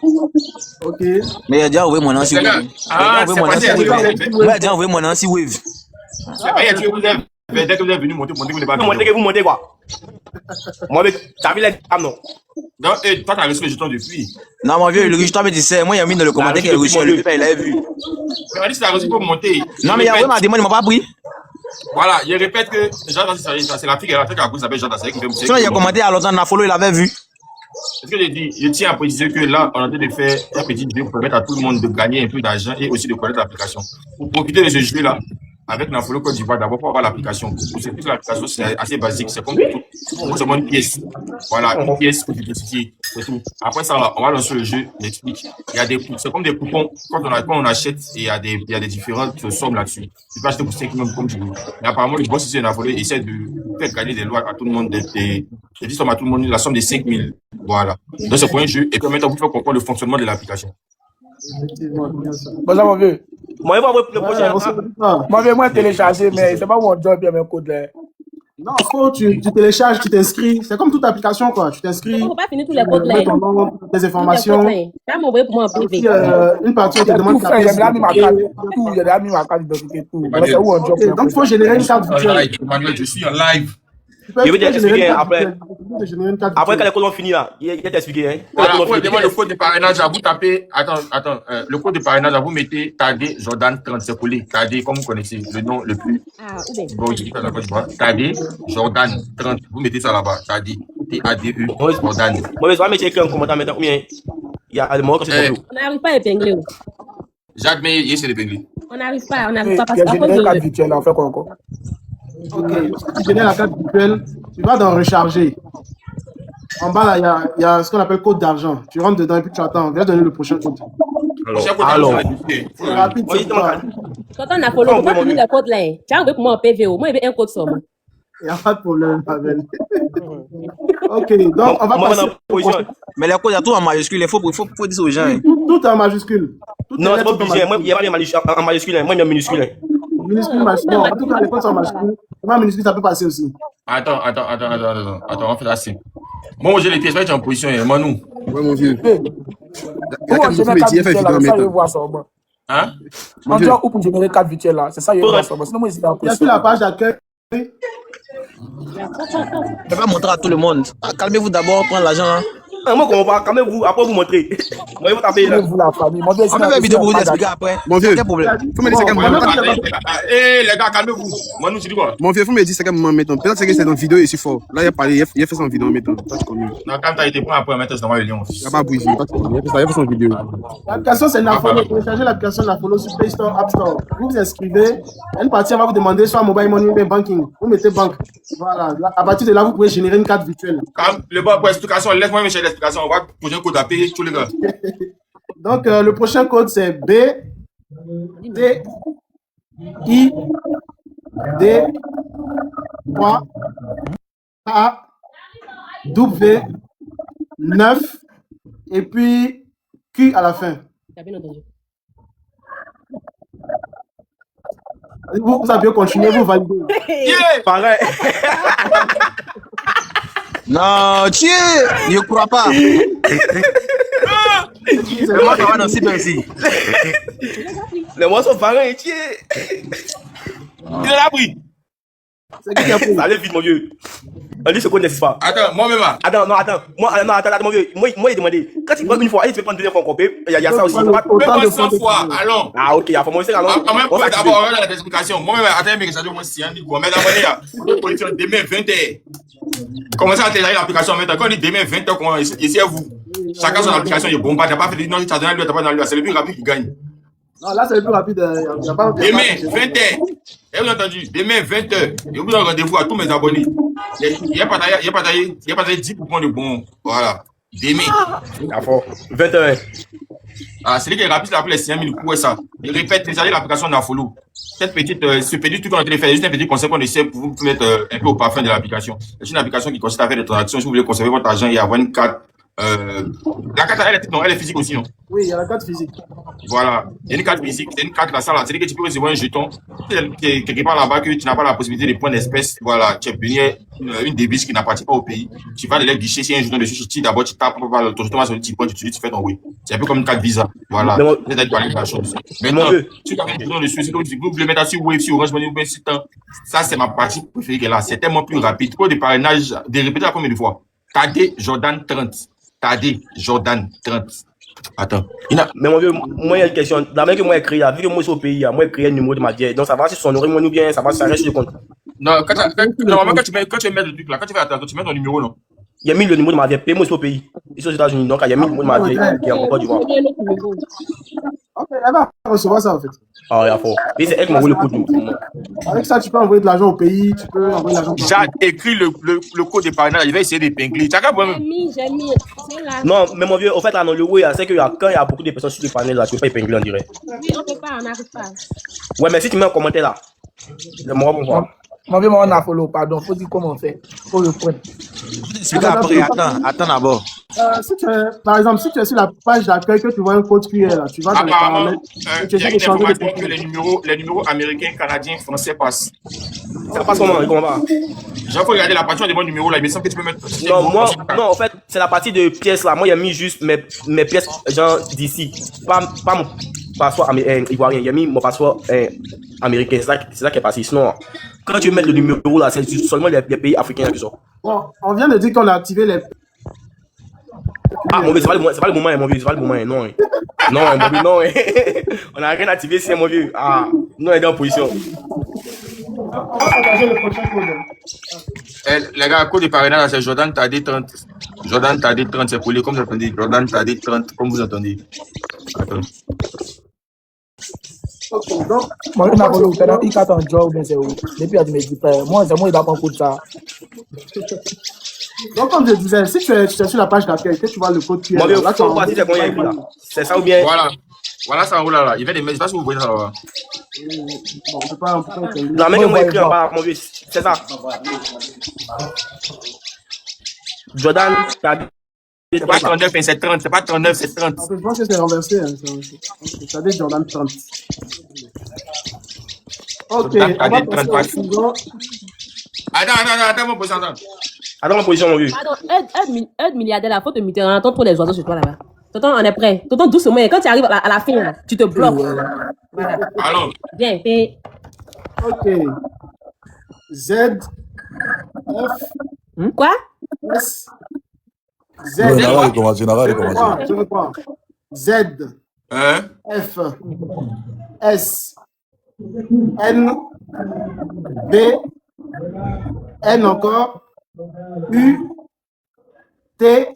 Speaker 2: Ok.
Speaker 5: Mais il a déjà envoyé mon ancien Wave.
Speaker 1: Ah, c'est pas ça.
Speaker 5: Moi, il a déjà envoyé mon ancien Wave.
Speaker 1: C'est pas, il y a tué vous êtes. Dès que vous êtes venu monter, vous n'êtes pas venu.
Speaker 3: Montez que vous montez quoi? Moi, mais t'as vu les dames, non?
Speaker 1: Non, toi, t'as reçu le jeton depuis.
Speaker 5: Non, mon vieux, le riche, toi, me disait, moi, il a mis dans le commentaire qu'il a reçu le pain, il l'avait vu.
Speaker 1: Il m'a dit que t'as reçu pour monter.
Speaker 5: Non, mais il a envoyé ma demande, il m'a pas pris.
Speaker 1: Voilà, il répète que Jean, c'est la fille qui s'appelle Jean Dassé qui fait monter.
Speaker 5: Sinon, il a commenté à l'autre, on a follow, il avait vu.
Speaker 1: Est-ce que j'ai dit, je tiens à préciser que là, on est en train de faire un petit vidéo pour permettre à tout le monde de gagner un peu d'argent et aussi de connaître l'application. Pour profiter de ce jeu-là, avec Nafolo Côte d'Ivoire, d'abord pour avoir l'application. Pour cette l'application, c'est assez basique. C'est comme tout. C'est seulement une pièce. Voilà, une pièce pour t'identifier. C'est tout. Après ça, on va lancer le jeu. J'explique. Il y a des, c'est comme des coupons. Quand on achète, il y a des différentes sommes là-dessus. Tu peux acheter pour 5 même comme tu veux. Mais apparemment, le boss ici, Nafolo, essaie de faire gagner des lois à tout le monde, des sommes à tout le monde, la somme de 5 000. Voilà. Donc, c'est pour un jeu. Et puis maintenant, vous faites comprendre le fonctionnement de l'application.
Speaker 2: Bonjour, mon vieux.
Speaker 3: Moi, il va voir le prochain.
Speaker 2: Moi, je vais télécharger, mais c'est pas mon job, il y a mes codes là. Non, faut, tu télécharges, tu t'inscris. C'est comme toute application, quoi. Tu t'inscris.
Speaker 4: On va pas finir tous les codes là.
Speaker 2: Ton nom, tes informations.
Speaker 4: Tu m'envoyer pour moi en privé.
Speaker 2: Une partie, on te demande ta pièce. Il y a mis ma carte d'identité, tout. Donc, il faut générer une carte virtuelle.
Speaker 1: Je suis en live.
Speaker 3: Je vais t'expliquer après. Après, quand les codes ont fini là, il va t'expliquer. Hein.
Speaker 1: Voilà, on demande le code de parrainage, vous tapez. Attends, le code de parrainage, vous mettez Tadé Jordan 30, c'est collé. Tadé, comme vous connaissez, le nom le plus. Bon, je dis ça là-bas, Tadé Jordan 30, vous mettez ça là-bas. Tadé, T-A-D-E, Jordan.
Speaker 3: Moi, je vais mettre écrit un commentaire maintenant. Combien il y a des mots comme c'est
Speaker 4: On n'arrive pas à épingler.
Speaker 1: Jacques, mais il essaie d'épingler.
Speaker 4: On n'arrive pas parce
Speaker 2: que. Il y a une carte virtuelle, on fait quoi encore? Ok, si tu génères la carte virtuelle, tu vas dans recharger. En bas, là, il y a ce qu'on appelle code d'argent. Tu rentres dedans et puis tu attends. Viens donner le prochain code.
Speaker 3: Alors.
Speaker 2: C'est rapide.
Speaker 4: Quand on a follow, on va finir le code là. Tu as envoyé pour moi en PVO. Moi, il y avait un code sur moi.
Speaker 2: Il n'y a pas de problème, Pavel. Ok, donc on va passer.
Speaker 5: Mais les codes, il y a tout en majuscule. Il faut dire aux gens.
Speaker 2: Tout est en majuscule.
Speaker 3: Non, c'est pas obligé. Moi, il n'y a pas en majuscule. Moi, il y a en minuscule.
Speaker 2: Minuscule, majuscule. En tout cas, les codes sont en majuscule. Moi, minuscule, ça peut passer aussi.
Speaker 1: Attends, on fait assez. Bon, j'ai les pièces, tu es en position, Manou.
Speaker 6: Ouais, mon vieux.
Speaker 2: Comment je mets 4 virtuelles là? Ça, je vois ça.
Speaker 1: Hein?
Speaker 2: On doit où pour générer 4 virtuelles là? C'est ça, je vois ça. Sinon, moi, il y a sur la page d'accueil.
Speaker 5: Je vais pas montrer à tout le monde. Calmez-vous d'abord, prendre l'argent. Hein.
Speaker 3: Moi, comment pas? Calmez-vous, après vous montrer. Moi, il faut taper là.
Speaker 2: Vous la famille.
Speaker 5: On va faire une vidéo pour vous expliquer après.
Speaker 6: Mon vieux,
Speaker 5: quel problème?
Speaker 6: faut me dire c'est
Speaker 1: Eh, les gars, calmez-vous. Manou, tu dis quoi?
Speaker 6: Mon vieux, faut me dire c'est quand même maintenant. Peut-être que c'est dans une vidéo ici fort. Là, il a parlé, il a fait son vidéo maintenant. Toi, tu connais.
Speaker 1: Non, quand tu as été prêt après mettre dans le lion.
Speaker 6: Il a pas bougé, il a fait son vidéo.
Speaker 2: L'application, c'est Nafolo. Téléchargez l'application Nafolo sur Play Store, App Store. Vous vous inscrivez. Une partie, on va vous demander soit mobile money ou banking. Vous mettez banque. Voilà. Là, à partir de là, vous pouvez générer une carte virtuelle.
Speaker 1: Quand le bon pour explication, laisse-moi me chercher l'explication. On va poser un code à payer tous les gars.
Speaker 2: Donc, le prochain code, c'est B, T, I, D, 3, A, W, 9, et puis Q à la fin.
Speaker 4: T'as bien entendu.
Speaker 2: Vous avez continué, vous validez.
Speaker 1: Yeah!
Speaker 3: Pareil.
Speaker 5: Non, tu es. Je crois pas. Moi, ça va dans ce ici.
Speaker 3: Les mots sont pareils, tiens.
Speaker 1: Il a pris.
Speaker 2: C'est qui a pris?
Speaker 3: Ça allait vite, mon vieux. On dit ce qu'on n'existe pas.
Speaker 1: Attends, moi-même.
Speaker 3: Attends, non, attends. Attends, mon vieux. Moi, il demandé. Quand tu prends une fois, et tu peux prendre deuxième fois encore. Il y a ça aussi.
Speaker 1: Fais-moi 100 fois. Allons.
Speaker 3: Ah, ok, il faut moi aussi, alors.
Speaker 1: D'abord, on a la explication. Moi-même, attends, mais ça doit moins si on dit quoi. Mais d'abord, la position demain 20h. Commencez à télécharger l'application maintenant. Quand on dit demain 20h, ici à vous. Chacun son application, il est bon. Tu n'as pas fait non, tu as donné à lui, tu n'as pas donné à lui. C'est le plus rapide qui gagne.
Speaker 2: Non, là, c'est le plus rapide. Il y a pas,
Speaker 1: Demain 20h. Et vous avez entendu, demain 20h. Et vous donne rendez-vous à tous mes abonnés. Il y a partagé 10 coupons de bons. Voilà. Demain.
Speaker 3: À fond. 21.
Speaker 1: Ah, c'est lui qui est rapide, c'est les 5000 coups, ça. Je répète, téléchargez l'application d'Infollow. Cette petite, ce petit truc qu'on a fait, juste un petit conseil qu'on essaie pour vous mettre un peu au parfum de l'application. C'est une application qui consiste à faire des transactions. Si vous voulez conserver votre argent et avoir une carte, la carte, elle est physique aussi, non?
Speaker 2: Oui, il y a la carte physique.
Speaker 1: Voilà. Il y a une carte physique, c'est une carte là, ça là. C'est-à-dire que tu peux recevoir un jeton. Quelque part là-bas que tu n'as pas la possibilité de prendre d'espèces. Voilà. Tu es venu une devise qui n'appartient pas au pays. Tu vas de les guichets, s'il y a un jeton dessus, d'abord tu tapes, ton jeton va sur le petit point, tu fais ton oui. C'est un peu comme une carte Visa. Voilà. C'est parler de la chose. Maintenant, tu as un jeton dessus, c'est comme tu peux le mettre sur Wave, sur Orange Money ou bien sur temps. Ça, c'est ma partie préférée qu'elle a. C'est tellement plus rapide. Pour des parrainages, de répéter la combien de fois? KD Jordan 30. KD Jordan 30. Attends.
Speaker 3: Mais mon vieux, moi, il y a une question. La même que moi, écrit là, vu que moi, je suis au pays, moi, j'ai créé un numéro de ma vieille. Donc, ça va si son numéro ou bien ça va s'arrêter sur le compte.
Speaker 1: Non, normalement, quand tu mets le truc là, quand tu fais attention, tu mets ton numéro, non?
Speaker 3: Il y a mis le numéro de ma vieille. Moi, je suis au pays. Ici aux États-Unis. Donc, il y a mis le numéro de ma vieille qui est en Côte d'Ivoire.
Speaker 2: Ok, elle va recevoir ça en fait.
Speaker 3: Ah, il y a fort. Et c'est elle qui m'a envoyé le coup.
Speaker 2: Avec ça, tu peux envoyer de l'argent au pays, tu peux envoyer de l'argent.
Speaker 1: J'ai écrit le code de parrainage, il va essayer d'épingler.
Speaker 4: J'ai mis. C'est là.
Speaker 3: Non, mais mon vieux, au fait, là, dans le oui, c'est que quand il y a beaucoup de personnes sur le panel, là, tu peux pas épingler en direct.
Speaker 4: Oui, on peut pas, on n'arrive pas.
Speaker 3: Ouais, mais si tu mets un commentaire là, moi, on voit.
Speaker 7: Mon vieux, on a follow, pardon. Faut dire comment on fait. Faut le prendre.
Speaker 5: Explique après, attends d'abord.
Speaker 2: Par exemple, si tu es sur la page d'accueil, que tu vois un code QR là, tu vas dans les
Speaker 1: apparemment,
Speaker 2: paramètres.
Speaker 1: il y a une information que les numéros américains, canadiens, français passent.
Speaker 3: Ça passe comment? Comment va?
Speaker 1: J'ai faut regarder la partie de mon numéro là, il me semble que tu peux mettre.
Speaker 3: Non, en fait, c'est la partie de pièces là. Moi, il y a mis juste mes pièces, genre d'ici. Pas mon passeport ivoirien. Il y a mis mon passeport américain. C'est ça qui est passé. Sinon, quand tu mets le numéro là, c'est seulement les pays africains qui sont.
Speaker 2: Bon, on vient de dire qu'on a activé les.
Speaker 3: Ah, mon vieux, c'est pas le moment, mon vieux, c'est pas le moment, non. Non, mon vieux, non. On a rien activé, c'est mon vieux. Ah, non, il est en position.
Speaker 2: On va partager le prochain code.
Speaker 1: Les gars, code de parrainage, c'est Jordan Tadé 30. Jordan Tadé 30, c'est collé comme vous entendez. Jordan Tadé 30, comme vous entendez. Attends.
Speaker 2: Ok, donc.
Speaker 7: Moi, on a follow. Il a un job, mais c'est où? Depuis, il me dit, moi, c'est moi, il a pas coup de ça.
Speaker 2: Donc, comme je disais, si tu es sur la page d'accueil, que tu vois le code QR,
Speaker 3: Mon vieux,
Speaker 2: là, tu
Speaker 3: faut c'est moyen là. C'est ça ou bien?
Speaker 1: Voilà ça en haut là. Il y avait des messages, je sais pas si vous voyez ça là.
Speaker 2: Bon, on peut pas.
Speaker 3: La main que moi écrit en bas, mon vieux, c'est ça. Jordan,
Speaker 1: c'est pas 39, c'est 30. C'est pas 39, c'est 30.
Speaker 2: Je pense que c'est renversé. Hein. Ça dit Jordan 30. Ok, on va passer au suivant.
Speaker 1: Attends, mon position.
Speaker 3: Attends ma position, mon vieux.
Speaker 4: Pardon, aide milliardaire, la faute de miter. On entend trop les oiseaux sur toi là-bas. Tonton, on est prêt. Tonton, doucement. Quand tu arrives à la fin, là, tu te bloques. Voilà.
Speaker 1: Allons.
Speaker 4: Bien, fais.
Speaker 2: Ok. Z. F.
Speaker 4: Quoi?
Speaker 2: S. Z. Je veux pas. Z. F. S. N. B. N encore. U. T.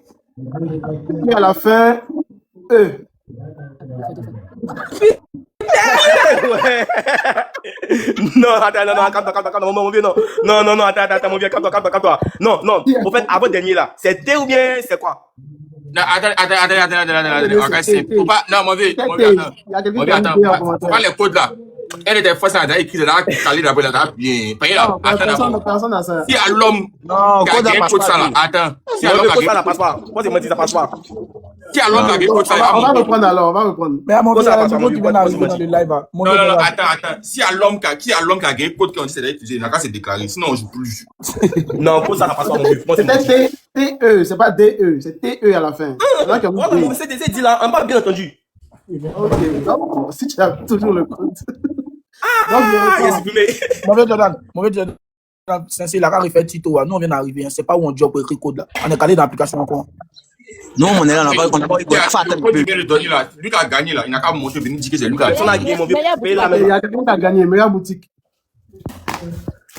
Speaker 2: Et à la fin, E.
Speaker 3: Ouais. Non, attends, non, calme-toi, mon vieux, non. Non, attends, mon vieux, calme-toi. Non, au fait, avant dernier là, c'est T ou bien c'est quoi?
Speaker 1: Non, attends. Ok, c'est faut pas. Non, mon vieux, attends.
Speaker 2: Il y a quelqu'un qui a
Speaker 1: Attends,
Speaker 2: mis en
Speaker 1: faut
Speaker 2: commentaire.
Speaker 1: pas les codes là. Elle était fois ça, elle a écrit là, calé d'abord, là, bien. Payez là,
Speaker 2: Non,
Speaker 1: attends d'abord.
Speaker 2: personne n'a ça.
Speaker 1: Si à l'homme
Speaker 5: Non,
Speaker 1: qui a
Speaker 5: code
Speaker 1: gagné
Speaker 5: ça
Speaker 1: code
Speaker 5: passe
Speaker 1: ça là,
Speaker 5: pas.
Speaker 1: attends. Si à
Speaker 3: Mon
Speaker 1: l'homme
Speaker 3: vieux,
Speaker 1: qui a
Speaker 3: code ça,
Speaker 1: gagné
Speaker 3: ça passe pas. Moi, il m'a dit ça passe pas.
Speaker 1: si à l'homme qui a gagné code ça,
Speaker 2: On va reprendre alors, on va reprendre.
Speaker 7: Mais à mon
Speaker 3: Code
Speaker 7: vieux,
Speaker 3: ça
Speaker 7: il y a
Speaker 3: passe
Speaker 7: un
Speaker 3: pas,
Speaker 7: nouveau
Speaker 3: mon
Speaker 7: qui
Speaker 3: vieux,
Speaker 7: vient d'arriver dans le live. Hein. Mon
Speaker 1: Non,
Speaker 7: vieux,
Speaker 1: attends. Si à l'homme qui a gagné code qu'on dit c'est d'utiliser, la case c'est déclaré. Sinon, on joue plus.
Speaker 3: Non, code ça passe pas, mon vieux. Moi, c'est
Speaker 2: C'était TE, c'est pas DE, c'est TE à la fin. Il y en a qui ont mis
Speaker 3: voilà,
Speaker 2: D.
Speaker 3: c'est dit là, on m'a bien entendu.
Speaker 2: Ok, donc, si tu as toujours le code.
Speaker 3: Ah, il est supprimé.
Speaker 7: Mon vieux Jordan, c'est la rare fait Tito. Nous, on vient d'arriver. On ne sait pas où on job pour écrire code là. On est calé dans l'application encore.
Speaker 5: Non, on est là, on n'a pas eu
Speaker 1: Il y a
Speaker 5: faut attendre
Speaker 1: le
Speaker 5: un
Speaker 1: code
Speaker 5: peu.
Speaker 1: qui vient de donner là. Lui qui a gagné là, il n'a qu'à monter, venir dire que c'est lui qui a
Speaker 3: On a
Speaker 1: gagné.
Speaker 3: gagné, mon vieux. Paye la
Speaker 2: Il y
Speaker 3: même.
Speaker 2: a quelqu'un qui a gagné, meilleure boutique.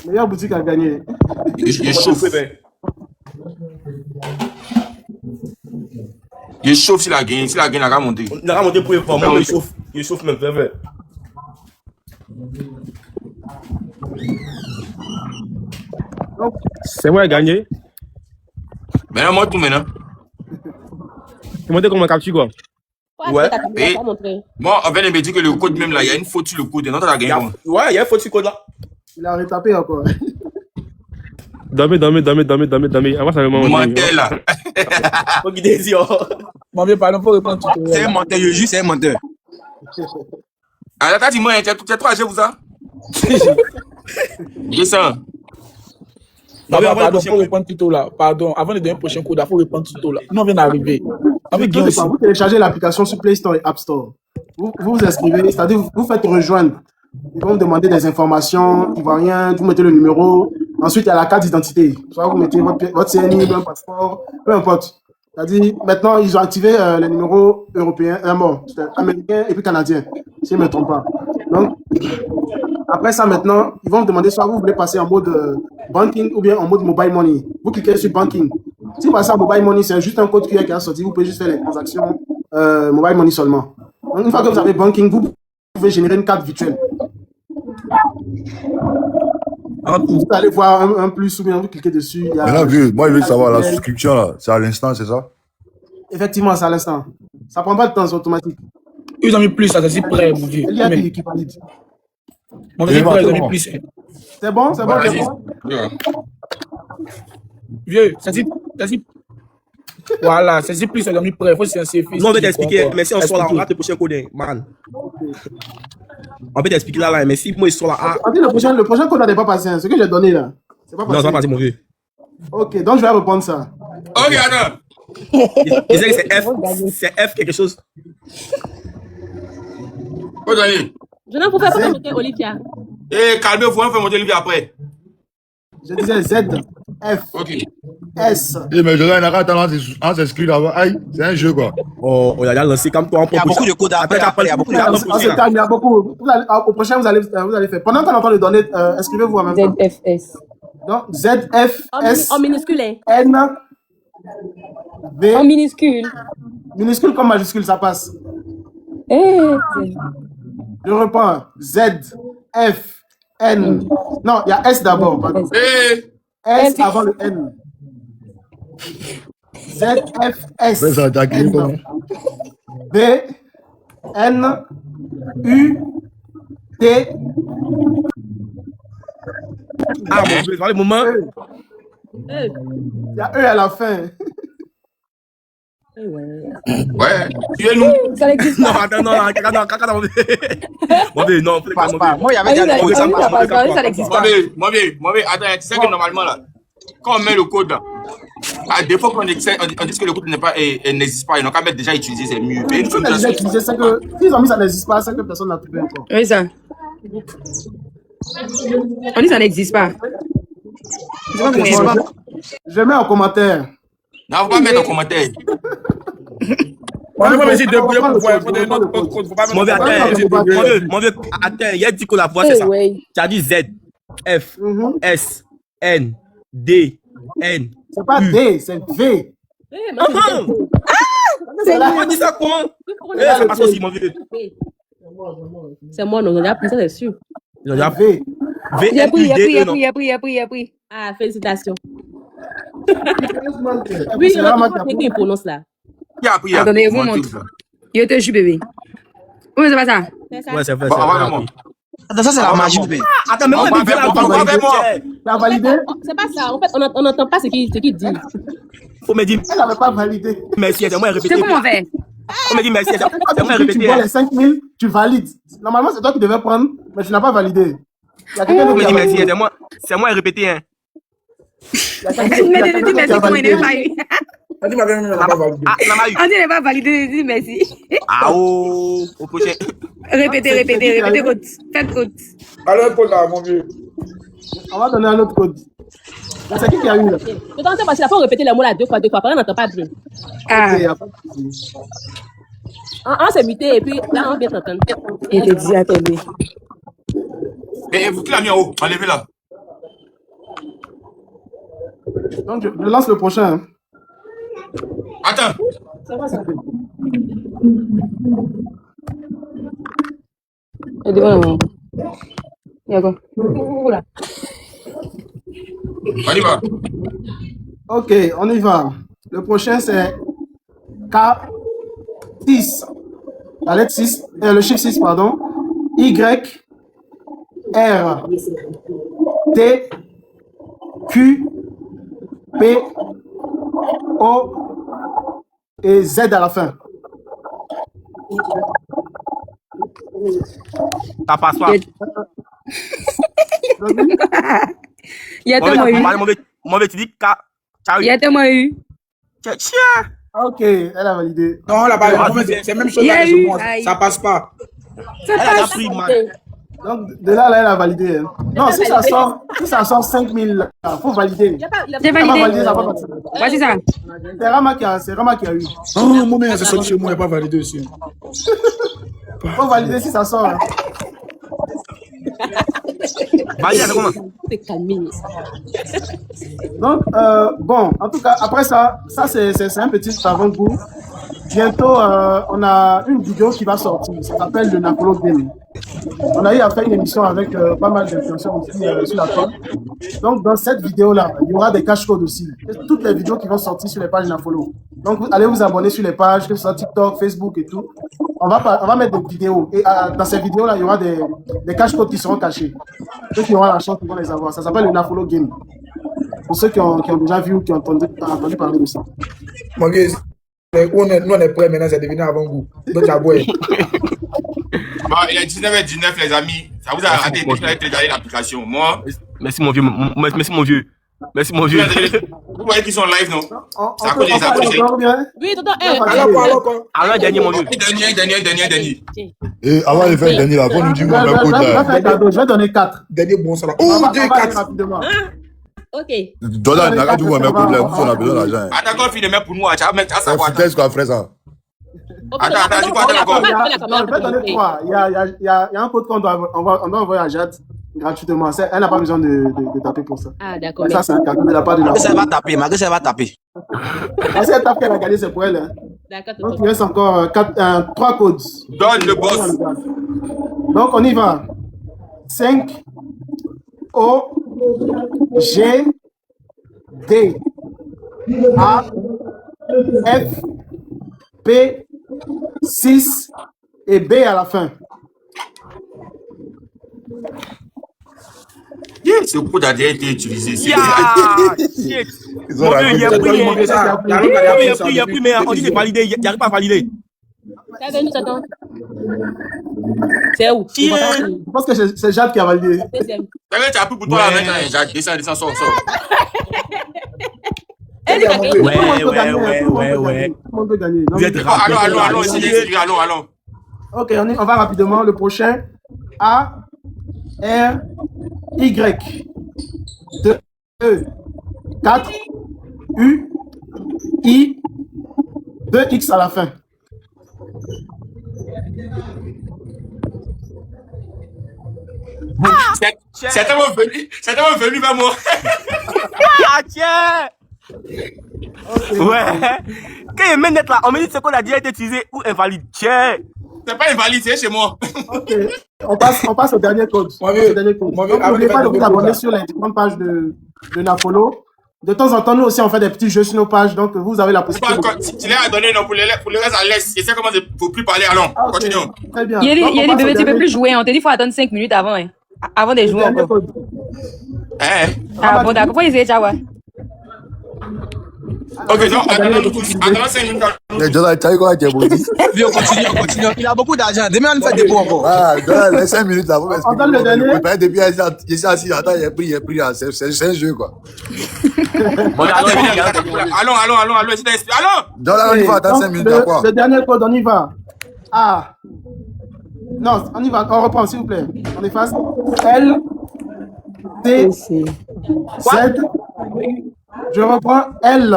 Speaker 2: Meilleure boutique a gagné.
Speaker 1: Il est chauffe. Il est chauffe s'il a gagné. S'il a gagné, il n'a qu'à monter.
Speaker 3: Il a remonté pour informer, il chauffe même, vrai.
Speaker 8: C'est moi qui ai gagné.
Speaker 1: Maintenant, moi tout maintenant.
Speaker 8: Tu m'as dit comment capture quoi?
Speaker 3: Ouais.
Speaker 1: Et moi, on vient de me dire que le code même là, il y a une faute sur le code. Non, tu as gagné.
Speaker 3: Ouais, il y a une faute sur code là.
Speaker 2: Il a retapé encore.
Speaker 8: Dormez. Avant ça me
Speaker 1: Mentel là.
Speaker 3: Faut qu'il désire.
Speaker 7: Mon vieux, pardon, pour répondre Tito.
Speaker 5: C'est un menteur, je jure, c'est un menteur.
Speaker 1: Alors, t'as dit moi, tu as 3 G vous ça? Il est ça.
Speaker 7: Non,
Speaker 3: mais avant
Speaker 7: pardon,
Speaker 3: le
Speaker 7: pour répondre Tito là. Pardon, avant de donner le prochain code, il faut répondre Tito là. Nous, on vient d'arriver. Avec Guillaume aussi.
Speaker 2: Vous téléchargez l'application sur Play Store et App Store. Vous vous inscrivez, c'est-à-dire vous faites rejoindre. Ils vont vous demander des informations, ils ne voient rien, vous mettez le numéro. Ensuite, il y a la carte d'identité. Soit vous mettez votre CNI, un passeport, peu importe. C'est-à-dire, maintenant, ils ont activé les numéros européens, américains et puis canadiens, si je ne me trompe pas. Donc, après ça, maintenant, ils vont vous demander soit vous voulez passer en mode banking ou bien en mode mobile money. Vous cliquez sur banking. Si vous passez en mobile money, c'est juste un code QR qui a sorti. Vous pouvez juste faire les transactions mobile money seulement. Donc, une fois que vous avez banking, vous pouvez générer une carte virtuelle. Vous allez voir un plus ou bien vous cliquez dessus. Il y a...
Speaker 9: Maintenant, vieux, moi, je veux savoir, la souscription, là, c'est à l'instant, c'est ça?
Speaker 2: Effectivement, c'est à l'instant. Ça prend pas de temps, c'est automatique.
Speaker 7: Ils ont mis plus, ça, c'est prêt, mon vieux.
Speaker 2: Il y a qui valide.
Speaker 7: Mon vieux, ils ont mis plus.
Speaker 2: C'est bon, c'est bon, c'est bon.
Speaker 7: Vieux, c'est voilà, c'est plus, ils ont mis prêt. Il faut que c'est un
Speaker 3: Non, on va t'expliquer, mais si on sort là, on rate le prochain code, man. On peut t'expliquer là, mais si moi, ils sont là. Ah.
Speaker 2: Le prochain code n'est pas passé, hein. Ce que j'ai donné là. C'est pas passé.
Speaker 3: Non, ça va passer, mon vieux.
Speaker 2: Ok, donc je vais reprendre ça.
Speaker 1: Ok, attends.
Speaker 3: C'est F quelque chose.
Speaker 1: Quoi donner?
Speaker 4: Je n'en peux pas monter Olivia.
Speaker 1: Eh, calmez-vous, on fait monter Olivia après.
Speaker 2: Je disais Z, F,
Speaker 1: Ok.
Speaker 2: S.
Speaker 9: Eh, mais je n'ai pas tendance à s'inscrire là-bas. Aïe, c'est un jeu, quoi.
Speaker 3: Oh, on a lancé comme toi en
Speaker 5: Il y a beaucoup de codes après, il y a beaucoup de codes.
Speaker 2: Il y a beaucoup. Au prochain, vous allez faire. Pendant qu'on entend le donner, inscrivez-vous en même temps.
Speaker 4: ZFS.
Speaker 2: Donc, Z, F, S,
Speaker 4: En minuscule, hein.
Speaker 2: N, V.
Speaker 4: En minuscule.
Speaker 2: Minuscule comme majuscule, ça passe. Je reprends. Z, F, N. Non, il y a S d'abord. Pardon. S avant le N. Z, F, S. N, B, N, U, T.
Speaker 3: Ah, mon Dieu, dans le moment.
Speaker 2: Il y a E à la fin.
Speaker 1: Ouais, tuez-nous.
Speaker 4: Ça n'existe
Speaker 3: Non,
Speaker 4: pas.
Speaker 3: attends, non, mon vieux, non,
Speaker 5: Passe pas. Moi, il y avait déjà des
Speaker 4: Ça n'existe pas.
Speaker 1: Moi, attends, tu sais que normalement, là, quand on met le code, là, à défaut qu'on dit que le code n'existe pas, ils n'ont qu'à mettre déjà utilisé, c'est mieux. Mais
Speaker 2: Ils ont déjà utilisé, c'est que s'ils ont mis ça n'existe pas, c'est que personne n'a trouvé encore.
Speaker 4: Oui, ça. On dit ça n'existe pas.
Speaker 2: Je mets en commentaire.
Speaker 1: Non, faut pas mettre en commentaire.
Speaker 7: On ne peut pas essayer de débrouiller pour voir notre code.
Speaker 3: Mon vieux, attends, il y a dit que la voix, c'est ça. Tu as dit Z, F, S, N, D, N.
Speaker 2: C'est pas D, c'est V. C'est là.
Speaker 3: On dit ça comment?
Speaker 4: Pourquoi on
Speaker 3: Eh,
Speaker 4: est
Speaker 3: ça
Speaker 4: là?
Speaker 3: passe aussi, mon vieux.
Speaker 4: C'est moi, non, on a déjà pris ça, c'est sûr.
Speaker 3: Ils ont déjà
Speaker 2: V.
Speaker 10: Il a pris, il a pris, il a
Speaker 3: non?
Speaker 10: pris, il a pris, il a pris, il a pris.
Speaker 4: Ah, félicitations.
Speaker 2: Oui,
Speaker 4: Oui,
Speaker 2: c'est
Speaker 4: on a
Speaker 2: vraiment
Speaker 4: tout compris qu'il prononce là.
Speaker 3: Qui a pris?
Speaker 10: Attendez, vous montre. Il te jure, bébé. Oui, c'est pas ça.
Speaker 4: C'est ça.
Speaker 3: Ouais, c'est vrai.
Speaker 1: Bon,
Speaker 3: c'est
Speaker 1: on va
Speaker 3: vrai.
Speaker 1: vers moi.
Speaker 5: Attends, ça c'est la magie, bébé.
Speaker 3: Attends, mais
Speaker 1: On
Speaker 3: moi,
Speaker 1: va
Speaker 3: je vais
Speaker 1: vers
Speaker 3: la
Speaker 1: moi, on va vers moi.
Speaker 2: Tu as validé?
Speaker 4: C'est pas ça. En fait, on n'entend pas ce qu'il dit.
Speaker 3: Faut me dire
Speaker 2: Elle n'avait pas validé.
Speaker 3: merci, c'est moi
Speaker 10: C'est
Speaker 3: répéter.
Speaker 10: comment on fait?
Speaker 3: Faut me dire merci, c'est moi
Speaker 2: Tu
Speaker 3: répéter.
Speaker 2: vois les 5000, tu valides. Normalement, c'est toi qui devais prendre, mais tu n'as pas validé. Il y a quelqu'un
Speaker 3: Faut
Speaker 2: d'autre
Speaker 3: me
Speaker 2: qui a
Speaker 3: dire merci,
Speaker 2: validé.
Speaker 3: c'est moi répéter. Hein.
Speaker 2: Il y a quelqu'un
Speaker 10: Mais
Speaker 2: d'autre
Speaker 10: dis
Speaker 2: qui a
Speaker 10: merci, comment il
Speaker 2: validé.
Speaker 10: n'est pas eu.
Speaker 7: On dit, ma belle, on n'a pas validé.
Speaker 3: Ah, on a eu.
Speaker 10: On dit, il n'est pas validé, dis merci.
Speaker 3: Ah, oh, au prochain.
Speaker 10: Répétez, répétez, répétez, route. Faites route.
Speaker 7: Alors, un code là, mon vieux.
Speaker 2: On va donner un autre code. C'est qui a eu là?
Speaker 4: De temps en temps, parce qu'il faut répéter le mot là deux fois. Après, on n'entend pas bien.
Speaker 10: Ah,
Speaker 2: Ok, y a pas de souci.
Speaker 4: On s'est muté et puis là, on vient t'entendre.
Speaker 10: il te dit, attendez.
Speaker 1: Et vous qui l'a mis en haut, enlevez là.
Speaker 2: Donc, je lance le prochain. Hein.
Speaker 1: Attends.
Speaker 4: C'est quoi ça?
Speaker 10: Et devant moi. Il y a quoi?
Speaker 4: Oula.
Speaker 1: On y va.
Speaker 2: Ok, on y va. Le prochain, c'est K6. La lettre 6, le chiffre 6, pardon. Y, R, T, Q, P, O et Z à la fin.
Speaker 3: Ça passe pas.
Speaker 10: Il y a tellement eu.
Speaker 3: Mon vieux, tu dis
Speaker 10: Il y a tellement eu.
Speaker 2: Ok, elle a validé.
Speaker 7: Non, là-bas, c'est même chose
Speaker 10: Il y a
Speaker 7: là que
Speaker 10: eu.
Speaker 7: je montre. Ça passe pas.
Speaker 10: Ça
Speaker 3: Elle a
Speaker 10: passe.
Speaker 3: pris, man.
Speaker 2: Donc, de là, elle a validé. Hein. Non, si ça sort 5000, il faut valider.
Speaker 4: Il a pas, il a
Speaker 10: J'ai
Speaker 2: Elle a
Speaker 10: validé.
Speaker 2: validé, ça va pas passer.
Speaker 10: Voici ça.
Speaker 2: C'est Rama qui a eu.
Speaker 7: Oh, mon mec, c'est sorti chez moi, il n'est pas validé aussi.
Speaker 2: Il faut valider si ça sort. Hein.
Speaker 3: Vas-y, c'est comment?
Speaker 4: c'est calmé.
Speaker 2: Donc, bon, en tout cas, après ça c'est un petit avant-goût. Bientôt, on a une vidéo qui va sortir. Ça s'appelle le Napolo Game. On a eu à faire une émission avec pas mal d'influenceurs aussi sur la toile. Donc, dans cette vidéo-là, il y aura des cache-codes aussi. Toutes les vidéos qui vont sortir sur les pages Napolo. Donc, allez vous abonner sur les pages, que ce soit TikTok, Facebook et tout. On va mettre des vidéos. Et dans ces vidéos-là, il y aura des cache-codes qui seront cachés. Ceux qui auront la chance, ils vont les avoir. Ça s'appelle le Napolo Game. Pour ceux qui ont déjà vu ou qui ont entendu parler de ça.
Speaker 7: Mon vieux, nous on est prêts maintenant, c'est devenu avant-goût. Donc, à boire.
Speaker 1: Bon, il est 19h19, les amis. Ça vous a raté, puis vous avez téléchargé l'application. Moi,
Speaker 3: Merci, mon vieux. Merci, mon vieux. Merci, mon vieux.
Speaker 1: vous voyez qu'ils sont live, non?
Speaker 2: On
Speaker 1: Ça
Speaker 2: peut
Speaker 1: cause des accrochés.
Speaker 2: encore bien.
Speaker 4: Oui, tonton,
Speaker 7: Alors quoi?
Speaker 3: Alors, dernier, mon vieux.
Speaker 1: Dernier.
Speaker 9: Et avant de faire le dernier, là, faut nous dire qu'on a un code
Speaker 2: Je vais
Speaker 9: là.
Speaker 2: faire un cadeau. Je vais donner 4.
Speaker 7: Dernier bon ça là.
Speaker 2: On
Speaker 7: Oh,
Speaker 2: va
Speaker 7: deux,
Speaker 2: aller
Speaker 7: quatre.
Speaker 2: rapidement.
Speaker 4: ok.
Speaker 9: Donne la carte, tu vois, un code là, on a besoin d'argent.
Speaker 1: Ah, d'accord, fille, mais pour moi, tu vas mettre à
Speaker 9: C'est
Speaker 1: savoir.
Speaker 9: fidèle ce qu'on a fait ça.
Speaker 1: Attends, je crois que d'accord.
Speaker 2: Non, je vais donner 3. Il y a un code qu'on doit envoyer à Jade gratuitement. Elle n'a pas besoin de taper pour ça.
Speaker 4: Ah, d'accord.
Speaker 2: Ça, c'est un cadeau de la part de la
Speaker 5: Malgré ça, elle va taper. Malgré ça, elle va taper.
Speaker 2: Parce qu'elle tape qu'elle a gagné, c'est pour elle. Hein.
Speaker 4: D'accord,
Speaker 2: Donc,
Speaker 4: tonton.
Speaker 2: il reste encore 3 codes.
Speaker 1: Donne le boss.
Speaker 2: Donc, on y va. 5, O, G, D, A, F, P, 6 et B à la fin.
Speaker 1: Ce code a déjà été utilisé.
Speaker 3: Yeah! Shit!
Speaker 9: Ils ont
Speaker 3: Mon vieux,
Speaker 9: raconté.
Speaker 3: il a pris,
Speaker 7: Mon vieux, ça.
Speaker 3: il a pris, mais on dit que c'est validé. Il n'arrive pas à valider.
Speaker 4: T'as venu, tonton. C'est où?
Speaker 2: Je pense que c'est Jade qui a validé.
Speaker 4: Deuxième.
Speaker 1: Tu as pris pour toi là maintenant. Descends, sors.
Speaker 4: Elle dit que-
Speaker 3: Ouais.
Speaker 2: Tout le monde peut gagner.
Speaker 3: Vous êtes
Speaker 1: Allons, essayez, allons.
Speaker 2: Ok, on va rapidement. Le prochain. A, R, Y, 2, E, 4, U, I, 2X à la fin.
Speaker 1: C'est tellement venu vers moi.
Speaker 3: Ah, tiens! Ouais! Quand il met net là, on me dit ce qu'on a déjà été utilisé ou invalide. Tiens.
Speaker 1: C'est pas invalide, c'est chez moi.
Speaker 2: Ok, on passe au dernier code. N'oubliez pas de vous abonner sur les différentes pages de Napolo. De temps en temps, nous aussi, on fait des petits jeux sur nos pages, donc vous avez la possibilité.
Speaker 1: Tu l'as donné, non, pour le reste, à l'aise. Je sais comment il ne faut plus parler, allons, continuons.
Speaker 2: Très bien.
Speaker 10: Il y a des bébés, tu peux plus jouer. On te dit qu'il faut attendre 5 minutes avant, hein. Avant de jouer encore. Ah bon, d'accord. Pourquoi ils étaient déjà, ouais?
Speaker 1: Ok, donc, attends 5 minutes.
Speaker 9: Mais Jonathan, tu as quoi, tu es beau?
Speaker 5: Vieux, continue. Il a beaucoup d'argent. Demain, on fait des pots encore.
Speaker 9: Ah, Jonathan, les 5 minutes là, vous
Speaker 2: On donne le dernier.
Speaker 9: depuis, je suis assis, attends, il a pris, c'est un jeu, quoi.
Speaker 1: Bon, allons,
Speaker 9: Jonathan, on y va, attends 5 minutes, à quoi?
Speaker 2: Le dernier code, on y va. Ah. Non, on y va, on reprend, s'il vous plaît. On efface. L, T, Z. Je reprends L,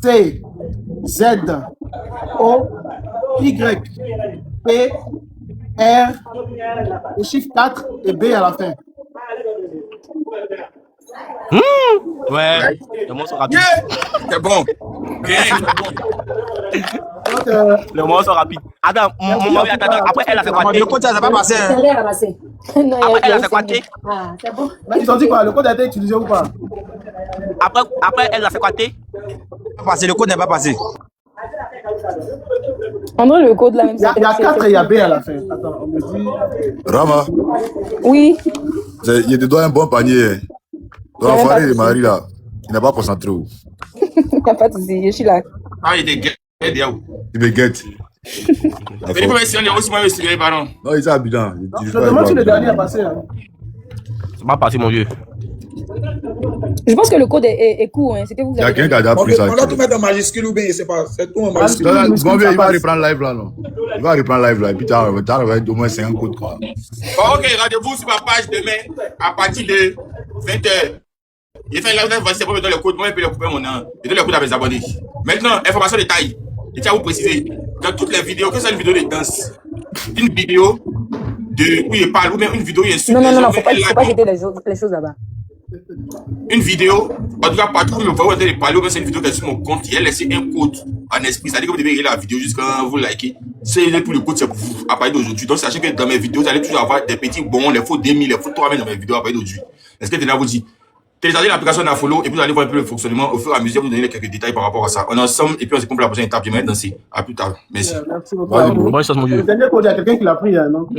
Speaker 2: C, Z, O, Y, P, R, le chiffre 4 et B à la fin.
Speaker 3: Ouais. Le mots sont rapides.
Speaker 1: C'est bon.
Speaker 2: Donc,
Speaker 3: Le mots sont rapides. Attends, attends. Après, elle a fait quoi?
Speaker 5: Le compte, ça n'a pas passé.
Speaker 3: Après, elle a fait quoi?
Speaker 2: mais ils ont dit quoi? Le code a été utilisé ou pas?
Speaker 3: Après, elle a fait quoi?
Speaker 5: Le code n'est pas passé.
Speaker 10: André, le code là, même
Speaker 2: Il y a 4 et il y a B à la fin. Attends, on me dit.
Speaker 9: Rama,
Speaker 10: Oui.
Speaker 9: il te doit un bon panier. Ton enfoiré de Marie là, il n'a pas concentré.
Speaker 10: Il n'y a pas de souci, je suis là.
Speaker 1: Ah, il était gay,
Speaker 9: Il me guette.
Speaker 1: mais il faut essayer, on est aussi moins essayer, pardon.
Speaker 9: Non, il est habitant.
Speaker 2: Je demande si le dernier a passé. Hein.
Speaker 3: C'est pas parti, mon vieux.
Speaker 10: Je pense que le code est court. Hein. C'est que vous
Speaker 9: Il y a
Speaker 10: avez...
Speaker 9: quelqu'un qui a déjà pris ça.
Speaker 7: On doit tout mettre en majuscule ou bien, c'est pas. C'est tout en majuscule.
Speaker 9: Bon, il va reprendre live là, non? Il va reprendre live là, et puis tu as au moins 50 codes, quoi.
Speaker 1: Bon, ok, rendez-vous sur ma page demain à partir de 20h. Il fait là, c'est pour me donner le code. Moi, je peux le couper mon nom. Je donne le code à mes abonnés. Maintenant, information de taille. Je tiens à vous préciser. Dans toutes les vidéos, que ce soit une vidéo de danse, une vidéo de où il parle, ou même une vidéo où il insulte.
Speaker 10: Non, faut pas jeter les choses là-bas.
Speaker 1: Une vidéo, en tout cas, partout où je vois où elle parle, ou même c'est une vidéo qui est sur mon compte, il a laissé un code en esprit. C'est-à-dire que vous devez regarder la vidéo juste quand vous likez. C'est pour le code, c'est pour vous à partir d'aujourd'hui. Donc, sachez que dans mes vidéos, vous allez toujours avoir des petits bons, les faux 2000, les faux 3000 dans mes vidéos à partir d'aujourd'hui. Est-ce que Tena vous dit? Téléchargez l'application Nafolo et puis vous allez voir un peu le fonctionnement. Au fur et à mesure, vous donner quelques détails par rapport à ça. On est ensemble et puis on se compte pour la prochaine étape. Je vais danser. À plus tard. Merci.
Speaker 2: Merci beaucoup.
Speaker 3: Bonne chance, mon vieux.
Speaker 2: Le dernier code, il y a quelqu'un qui l'a pris. Hein, donc,